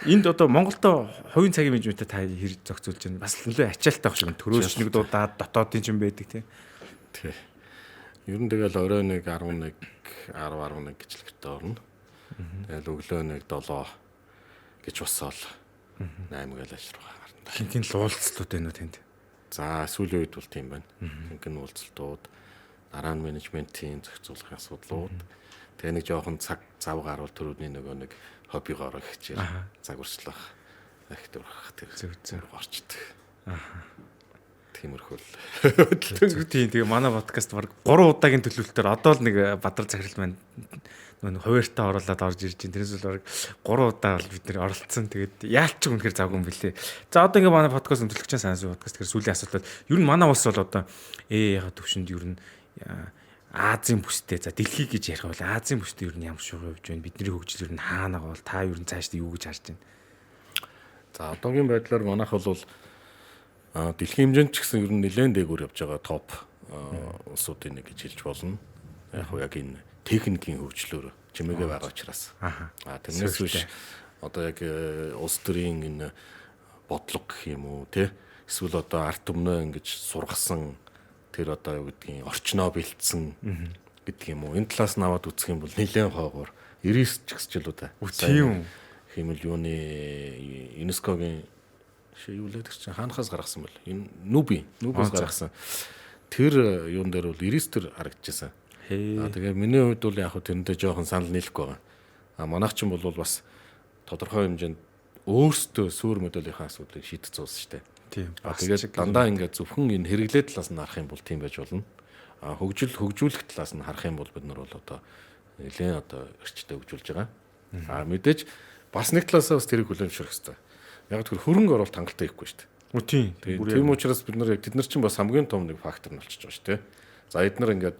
Энд одоо Монголдо хувийн цагийн менежменттэй та хэр зохицуулж байна? Бас нэлээд ачаалттай байх шиг төрөөс нэг дуудаад дотоодын ч юм байдаг тий. Тий. Ер нь тэгэл орой нэг 11 10 11 гэж л гэртээ орно. Тэгэл өглөө нэг 7 гэж босоол 8 гээл ажил руу гарна. Хинтийн луулцлууд байна уу тэнд? За сүүлийн үед бол тийм байна. Хинхэн уулзалтууд, дараа нь менежментийн зохицуулахын асуудлууд. Тэгээ нэг жоохон цаг зав гарвал төрөний нөгөө нэг хоббигоор хичээл цаг урчлах актер байх тэр зөв орчдөг. Тиймэрхүү л. Тийм тэгээ манай подкаст баг 3 удаагийн төлөвлөлтөөр одоо л нэг Бадрал захирал маань нөгөө хуваарьтаа оруулаад орж ирж байна. Тэрнээс бол баг 3 удаа бол бид нэр оролцсон. Тэгээд яалч ч үнэхээр завгүй юм бэлээ. За одоо ингээ манай подкаст төлөвлөгчийн санс подкаст тэгэхээр сүүлийн асуултад ер нь манай улс бол одоо яг төвшөнд ер нь Азийн бүстэй за дэлхий гэж ярих бол Азийн бүстэй ер нь ямар шиг явж байна? Бидний хөгжил ер нь хаана байгаа бол та ер нь цаашдаа юу гэж харж байна? За одоогийн байдлаар манайх бол дэлхийн хэмжээнд ч гэсэн ер нь нэлээд дээгүүр явж байгаа топ улсуудын нэг гэж хэлж болно. Яг энэ техникийн хөгжлөөр чимээгээ байгаа учраас. Тэрнээс биш одоо яг улс төрийн энэ бодлого гэх юм уу те эсвэл одоо арт өмнөө ингэж сургасан тэр одоо юу гэдгийг орчноо бэлдсэн гэдэг юм уу. Энэ талаас нь аваад үзэх юм бол нэлээд хоогоор 99 ч гэсэн ч л удаа. Тийм хэмэл юуны ЮНЕСКОгийн юу лээ тэр чинь хаанахаас гаргасан бол энэ нүбээс гаргасан. Тэр юун дээр бол 99 төр харагдчихсан. Тэгээ миний хувьд бол яг хөө тэрнтэй жоохон санал нийлэхгүй байгаа. Манайх ч юм бол бас тодорхой хэмжээнд өөрсдөө суур модулийнхаа асуудлыг шийдэж зуусан шүү дээ. Тийм. Тэгээд дандаа ингээд зөвхөн энэ хэрэглээ талаас нь харах юм бол тийм байж болно. Хөгжүүлэх талаас нь харах юм бол бид нар бол одоо нэлээд одоо эрчтэй хөгжүүлж байгаа. Мэдээж бас нэг талаасаа бас тэрийг хүлээмжшүүлэх хэрэгтэй. Яг тэр хөрөнгө оруулалт хангалттай ихгүй шүү дээ. Тийм учраас бид нар яг тэд нар чинь бас хамгийн том нэг фактор нь болчихж байгаа шүү дээ. За эдгээр ингээд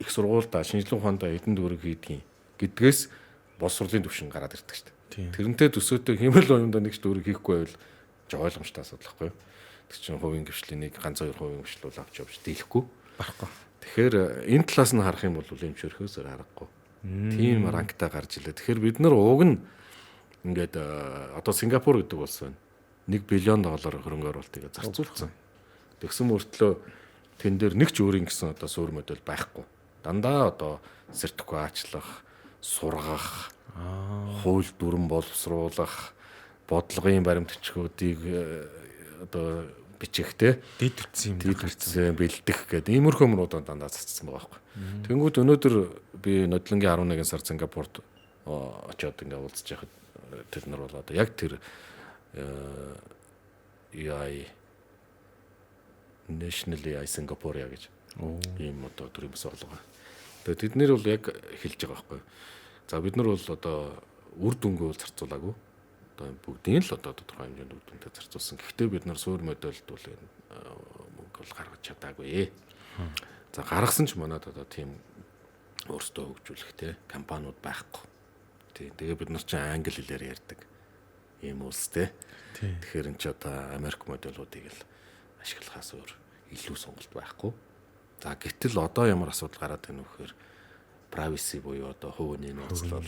их сургуультай шинжилгээ ухаандаа эдэн дүүрэг хийдгийг гэдгээс боловсролын түвшин гараад ирдэг шүү дээ. Тэрнтэй төсөөтэй хэмэл оюундаа нэг ч дүүрэг хийхгүй байвал ойлгомжтой асуудал байхгүй юу? Тэр чинь хувийн гэрчлийн нэг ганц 2% гэрчлэл авч явж дийлэхгүй барахгүй. Тэгэхээр энэ талаас нь харах юм бол эмчөрхөөс аргагүй. Тийм ранктай гарч илээ. Тэгэхээр бид нар уг нь ингээд одоо Сингапур гэдэг улс байна. $1 billion хөрөнгө оруулалтыг зарцуулсан. Тэгсэн мөртлөө тэн дээр нэг ч өөрийн гэсэн одоо суур модель байхгүй. Дандаа одоо сертификаачлах, сургах, хууль дүрэн боловсруулах, бодлогын баримтчгуудыг одоо бичих те дид үтсэн бэлдэх гэдэг иймэрхүү юмруудаа дандаа цацсан байгаа байхгүй. Тэнгүүд өнөөдөр би нодлонгийн 11 сар Сингапурт очиод ингээ уулзж яхад тэр нар бол одоо яг тэр AI National AI Singapore гэж ийм одоо төрийн бас орлого. Тэгээд тэд нэр бол яг хэлж байгаа байхгүй. За бид нар бол одоо үр дүнгээ зарцуулаагүй. Одоо бүгдийн л одоо тодорхой хэмжээнд үр дүнтэй зарцуулсан. Гэхдээ бид нар суур модельд бол мөнгө бол гаргаж чадаагүй. За гаргасан ч манад одоо тийм өөрсдөө хөгжүүлэх те компаниуд байхгүй. Тэгээ бид нар чинь англи хэлээр ярьдаг ийм улс те. Тэгэхээр энэ ч одоо Америк моделуудыг л ашиглахаас өөр илүү сонголт байхгүй. За гэтэл одоо ямар асуудал гараад байна вэ гэхээр privacy буюу одоо хувийн нууцлал.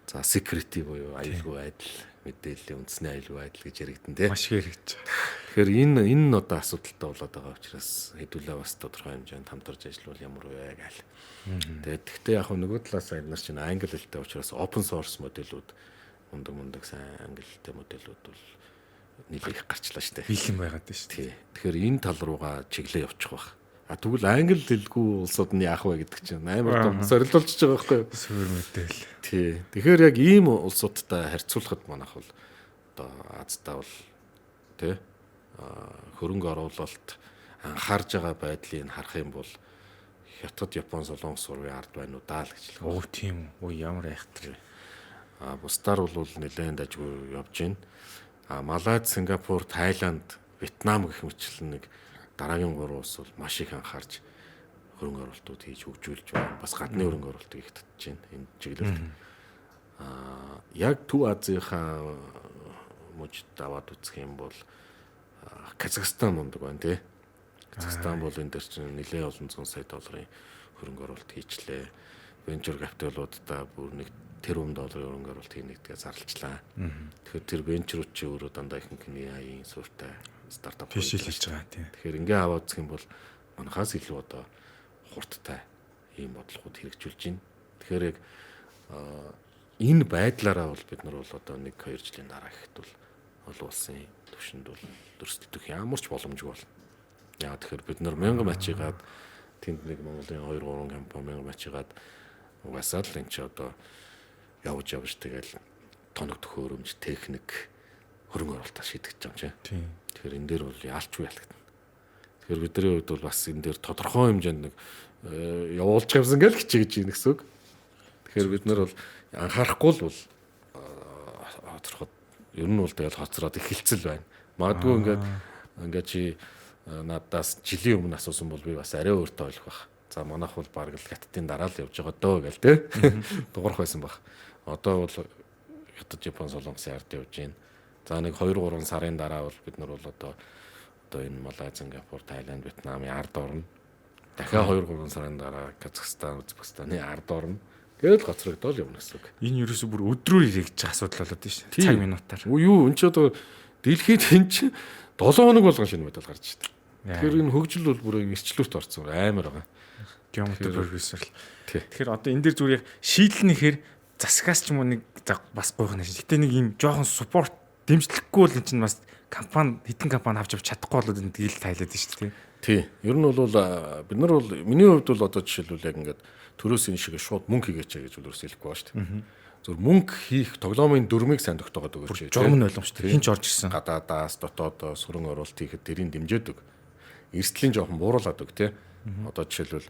За security буюу аюулгүй байдал, мэдээллийн үндэсний аюулгүй байдал гэж яригдэн тий. Маш их яригдж. Тэгэхээр энэ одоо асуудалтай болоод байгаа учраас хэдүүлээ бас тодорхой хэмжээнд хамтарч ажиллавал ямар вэ гэл. Тэгээд тэгтээ яг нөгөө талаас нь нар чинь англи хэлтэй учраас open source модулууд мундаг сайн англи хэлтэй модулууд бол нэлээд их гарчлаа штэ. Бэлэн байгаад байна шүү. Тий. Тэгэхээр энэ тал руугаа чиглээ явчих واخ. Тэгвэл англи хэлгүй улсууд нь яах вэ гэдэг чинь амар том сорилуулж байгаа байхгүй юу? Суур мэдээл. Тий. Тэгэхээр яг ийм улсуудтай харьцуулахад манайх бол одоо Азтай бол тий хөрөнгө оруулалт анхаарж байгаа байдлыг харах юм бол Хятад, Япон, Солонгос сургуулийн ард байна уу даа л гэж л. Тийм үү. Ямар айхтар. Бусдаар бол нэлээд ажгүй явж байна. Малайз, Сингапур, Тайланд, Вьетнам гэх мэтлэн нэг дараагийн 3 улс бол маш их анхаарч хөрөнгө оруулалтууд хийж хөгжүүлж байна. Бас гадны хөрөнгө оруулалтыг их татж байна энэ чиглэлд. Яг Төв Азийнхаа мужид аваад үзэх юм бол Казахстан мундаг байна тий. Казахстан бол энэ дээр чинь нэлээд олон зуун сая долларын хөрөнгө оруулалт хийчлээ. Venture capital-уудаа бүр нэг тэрбум долларын хөрөнгө оруулалт хийнэ гэдгээ зарлалчлаа. Тэгэхээр тэр venture-ууд чи өөрөө дандаа ихэнх нь AI суурьтай стартап фишэлж байгаа тийм. Тэгэхээр ингээ аваад зэх юм бол манахаас илүү одоо хурдтай ийм бодлогод хэрэгжүүлж байна. Тэгэхээр яг энэ байдлаараа бол бид нар бол одоо 1-2 жилийн дараа ихэд бол олон улсын түвшинд бол өрсөлдөх ямар ч боломжгүй болно. Яа тэгэхээр бид нар 1000 мачигаад тэнд нэг Монголын 2-3 компани 1000 мачигаад угаасаа л энэ ч одоо явж тэгэл тоног төхөөрөмж техник хөрөнгө оруулалтаа шийдэж байгаа юм чи. Тэгэхээр энэ дээр бол яалчгүй ялагдана. Тэгэхээр бидний хувьд бол бас энэ дээр тодорхой хэмжээнд нэг явуулж явсан гэл хичээж байна гэсэн үг. Тэгэхээр бид нар бол анхаарахгүй л бол тодорхой ер нь бол тэгэл хоцроод эхэлцэл байна. Магадгүй ингээд чи надаас жилийн өмнө асуусан бол би бас арай өөртөө ойлгох байх. За манайх бол баг л хятадын дараа л явж байгаа дөө гэл тэ. Дуурах байсан баг. Одоо бол хятад Япон солонгосын ард явж байна. За нэг 2-3 сарын дараа бол бид нар бол одоо энэ Малайз, Сингапур, Тайланд, Вьетнамын ард орно. Дахиад 2-3 сарын дараа Казахстан, Узбекистаны ард орно. Тэгэл гоцрогдол явна гэсэн үг. Энэ ерөөсө бүр өдрөөр хэрэгжиж асуудал болоод байна шүү. Цаг минутаар. Юу энэ ч одоо дэлхийд энэ чинь 7 хоног болгон шинэ медаль гарч ирсэн. Тэгэхээр энэ хөгжил бол бүр эрчлүүрт орсон амар байгаа. Геометри профессор. Тэгэхээр одоо энэ дээр зүгээр яг шийдлэнэхээр засгаас ч юм уу нэг бас гойх нь шин. Гэтэ нэг юм жоохон спорт дэмжлэхгүй бол энэ чинь бас компани хитэн компани авч чадахгүй болоод энэ дээл тайлаад байна шүү дээ. Тий. Ер нь бол бид нар бол миний хувьд бол одоо жишээлбэл яг ингээд төрөөс энэ шиг шууд мөнгө хийгээч гэж бол ерөөсөй хэлэхгүй ба шүү дээ. Зөв мөнгө хийх тоглоомын дүрмийг сайн тогтоогоод өгөөч. Журам нь ойлгомжтой. Хин ч орж ирсэн. Гадаадаас дотоодоос хөрөнгө оруулалт хийхэд тэрийг дэмжиж өг. Эрсдлийн жоохон бууруулад өг тий. Одоо жишээлбэл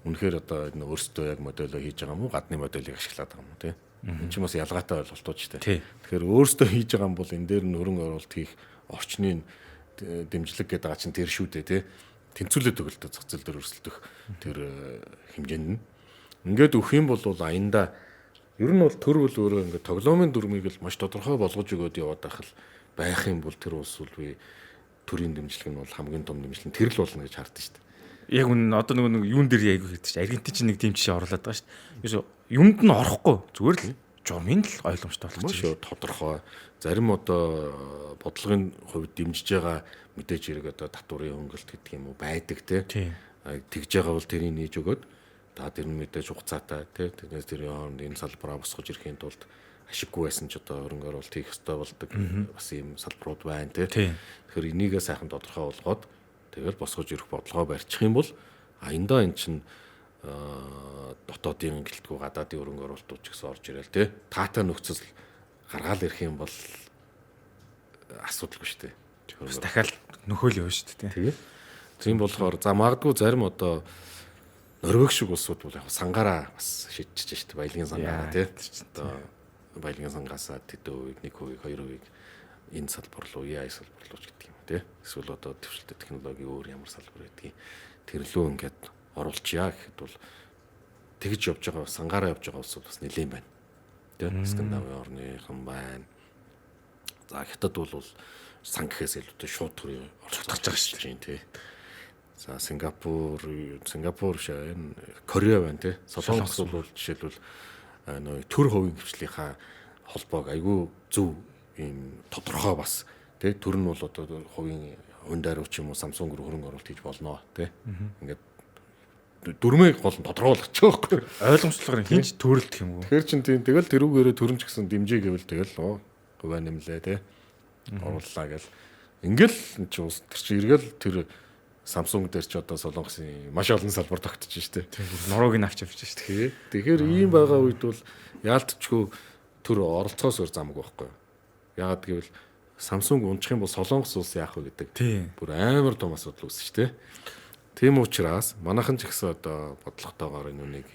үнэхээр одоо энэ өөрсдөө яг модельөө хийж байгаа юм уу гадны моделийг ашиглаад байгаа юм уу тий. Энэ ч бас ялгаатай ойлголтууд ч тий. Тэгэхээр өөрсдөө хийж байгаа юм бол энэ дээр нь хөрөнгө оруулалт хийх орчныг дэмжлэг гэдэг байгаа чинь тэр шүү дээ тий. Тэнцвүүлээд өгөлтөө зах зээл дээр өрсөлдөх тэр хэмжээнд нь ингээд өгөх юм бол аянда ер нь бол төр бол өөрөө ингээд тоглоомын дүрмийг л маш тодорхой болгож өгөөд яваад байх юм бол тэр улс бол би төрийн дэмжлэг нь бол хамгийн том дэмжлэг тэр л болно гэж хардсан шүү дээ. Яг үнэ одоо нэг юун дээр яйг гэдэг чинь Аргентин чинь нэг тийм жишээ оруулаад байгаа шүү дээ. Юмд нь орохгүй зүгээр л журмын л ойлгомжтой болох чинь шүү тодорхой зарим одоо бодлогын хувьд дэмжиж байгаа мэдээж хэрэг одоо татварын хөнгөлт гэдэг юм уу байдаг тий. Тэгж байгаа бол тэрийг нээж өгөөд та тэр нь мэдээж хугацаатай тий. Тэгээс тэр хооронд энэ салбараа босгож ирэхийн тулд ашиггүй байсан ч одоо хөрөнгө оруулалт хийх ёстой болдог бас ийм салбарууд байна тий. Тэгэхээр энийгээ сайхан тодорхой болгоод тэгэл босгож ирэх бодлогоо барьчих юм бол аяндаа эн чин дотоодын гэлтгүү гадаадын хөрөнгө оруулалтууд ч гэсэн орж ирэл тий. Таатай нөхцөл гаргаал ирэх юм бол асуудалгүй шүү дээ. Бас дахиад нөхөөл явна шүү дээ тий. Тийм болохоор за магадгүй зарим одоо Норвег шиг улсууд бол яг сангаараа бас шийдчихэж шүү дээ. Баялагын сангаараа тий. Одоо баялагын сангаасаа тэдөө 1%, 2% энэ салбар руу AI салбар руу ч гэдэг юм тий. Эсвэл одоо төвшлөлтөд технологийн өөр ямар салбар байдгийг тэр лөө ингээд оруулчихъя гэхэд бол тэгж явж байгаа сангаараа явж байгаа улсууд бас нэлээд байна. Тий. Скандинавын орныхан байна. За хятад бол сан гэхээс илүүтэй шууд төрийн оролцож байгаа шүү дээ тий. За Сингапур шээ Корея байна тий. Солонгос бол жишээлбэл нөө төр хувийн хвшлийнхаа холбоог айгүй зөв ийм тодорхой бас тий. Төр нь бол одоо хувийн хундаар ч юм уу Samsung руу хөрөнгө оруулалт хийж болно тий. Ингээд дүрмийг гол нь тодорхойлгочих байхгүй. Ойлгомжлогоор хинч төрөлдөх юм уу? Тэгэхээр чин тийм тэгэл тэрүүгээрээ төрөн ч гэсэн дэмжиж гэвэл тэгэл хуваа нэмлээ тий. Орууллаа гэл. Ингээл чи ус тэр чи эргэл тэр Samsung дээр ч одоо солонгосын маш олон салбар тогтчих штэ. Нурууг нь авч явж штэ. Тэгэхээр ийм байгаа үед бол яалтчгүй төр оролцоос өөр замаг байхгүй. Яагаад гэвэл Samsung унчих юм бол солонгос улс яах вэ гэдэг. Бүр амар том асуудал үүсэж штэ. Тийм учраас манайхан ч гэсэн одоо бодлоготойгоор нүг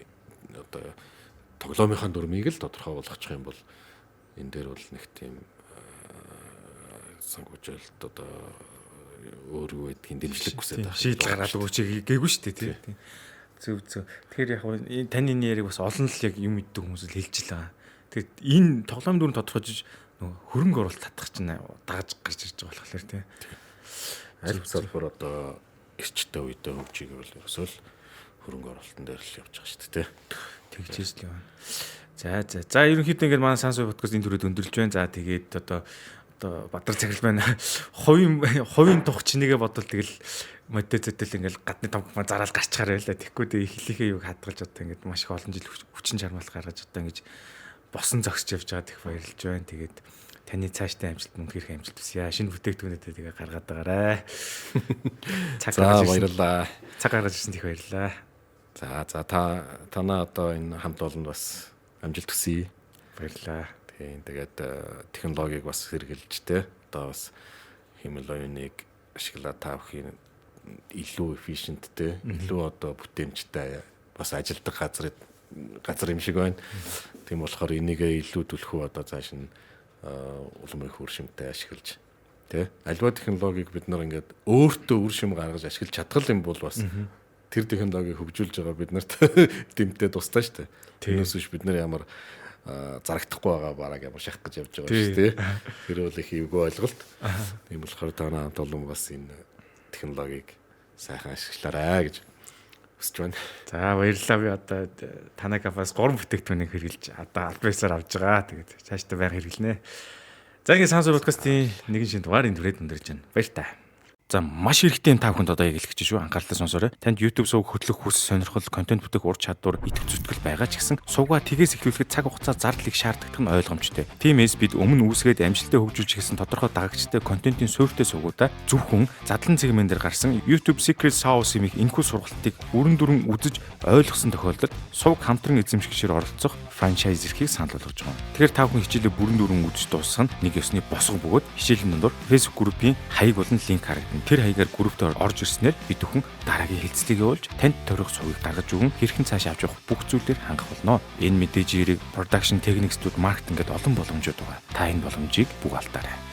одоо тоглоомынхаа дүрмийг л тодорхой болгочих юм бол энэ дээр бол нэг тийм санхүүжилт одоо өөрөө гэдгийг дэмжлэг хүсэж байгаа. Шийдэл гараад өгөөч гээгүй шүү дээ тий. Зөв. Тэгэхээр яг таны нэрийг бас олон л яг юм иддэг хүмүүс л хэлж л байгаа. Тэгээд энэ тоглоом дүрэн тодорхойж хөрөнгө оруулалт татах чинь дагаж гарч ирж байгаа болохоор тий. Аль салбар одоо эрчтэй үедээ хөгжиж бол ерөөсөө л хөрөнгө оруулалтын дээр л явж байгаа шүү дээ. Тэгжээс л юм. За ерөнхийдөө ингээд манай Сансуй подкаст энэ төрөд өндөрлж байна. За тэгээд одоо Бадар Цаграл байна. Хувийн тух чинийгээ бодвол тэгэл модтэцэтэл ингээл гадны том компани зараал гарчхаар байла. Тэгэхгүй дээ эхлийнхээ юуг хадгалж одоо ингээд маш их олон жил хүчин чармаал гаргаж одоо ингэж босон зогсож явж байгаад их баярлж байна. Тэгээд таны цаашдаа амжилт мөн хэрэг амжилт хүсье. Шинэ бүтээгдэхүүнүүдээ тэгээ гаргаад байгаарай. За баярлалаа. Цаг гаргаж ирсэнд их баярлалаа. За танаа одоо энэ хамт олонд бас амжилт хүсье. Баярлалаа. Тэгээд технологиг бас хэрэгжилж те одоо бас хэмэл оюуныг ашиглаад та бүхийн илүү efficientтэй, илүү одоо бүтээмжтэй бас ажилдаг газар юм шиг байна. Тийм болохоор энийгээ илүү төлхөө одоо цааш нь улам их үр шимтэй ашиглаж тий альва технологиг бид нар ингээд өөртөө үр шим гаргаж ашиглаж чадгал юм бол бас тэр технологиг хөгжүүлж байгаа бид нарт дэмтээ тустай шүү дээ. Тэрнээс биш бид нар ямар зарагдахгүй байгаа бараг ямар шахах гэж явж байгаа шүү дээ. Тэр бол их эвгүй ойлголт. Тийм болохоор танаа толон бас энэ технологиг сайхан ашиглаарай гэж хүсэж байна. За баярлалаа. Би одоо танай кафас 3 бүтээгдэхүүнийг хэрэгжилж одоо адвайсаар авж байгаа. Тэгээд цаашдаа байнга хэрэглэнэ. За ингэ Сансуй подкастын нэгэн шинэ дугаар энэ түрээд өндөрж байна. Баяр та. За маш хэрэгтэй та бүхэнд одоо яг хэлэх гэж шүү. Анхааралтай сонсоорой. Танд YouTube сувг хөтлөх хүс, сонирхол, контент бүтээх ур чадвар, идэв зүтгэл байгаа ч гэсэн сувгаа тгээс эхлүүлэхэд цаг хугацаа зардлыг шаарддаг нь ойлгомжтой. Тиймээс бид өмнө үүсгээд амжилттай хөгжүүлж ирсэн тодорхой дагагчтай контентын суурьтай сувгуудаа зөвхөн задлан цэгмэн дээр гарсан YouTube Secret Sauce-ийг энэхүү сургалтыг бүрэн дүрэн үзэж ойлгосон тохиолдолд сувг хамтран эзэмшигчээр оролцох франчайз эрхийг санал болгож байгаа. Тэгэхээр та бүхэн хичээлээ бүрэн дүрэн үзэж дуусгах нь нэг ёсны босго бөгөөд хичээлийн дундор Facebook группийн хаяг болон линк харагдана. Тэр хаягаар группт орж ирснээр бид бүхэн дараагийн хэлцлийг явуулж танд тохирох сувгийг гаргаж өгөн хэрхэн цааш авч явах бүх зүйлээр хангах болно. Энэ мэдээжийг production techniques-үүд маркетингэд олон боломжууд байгаа. Та энэ боломжийг бүг алдаарай.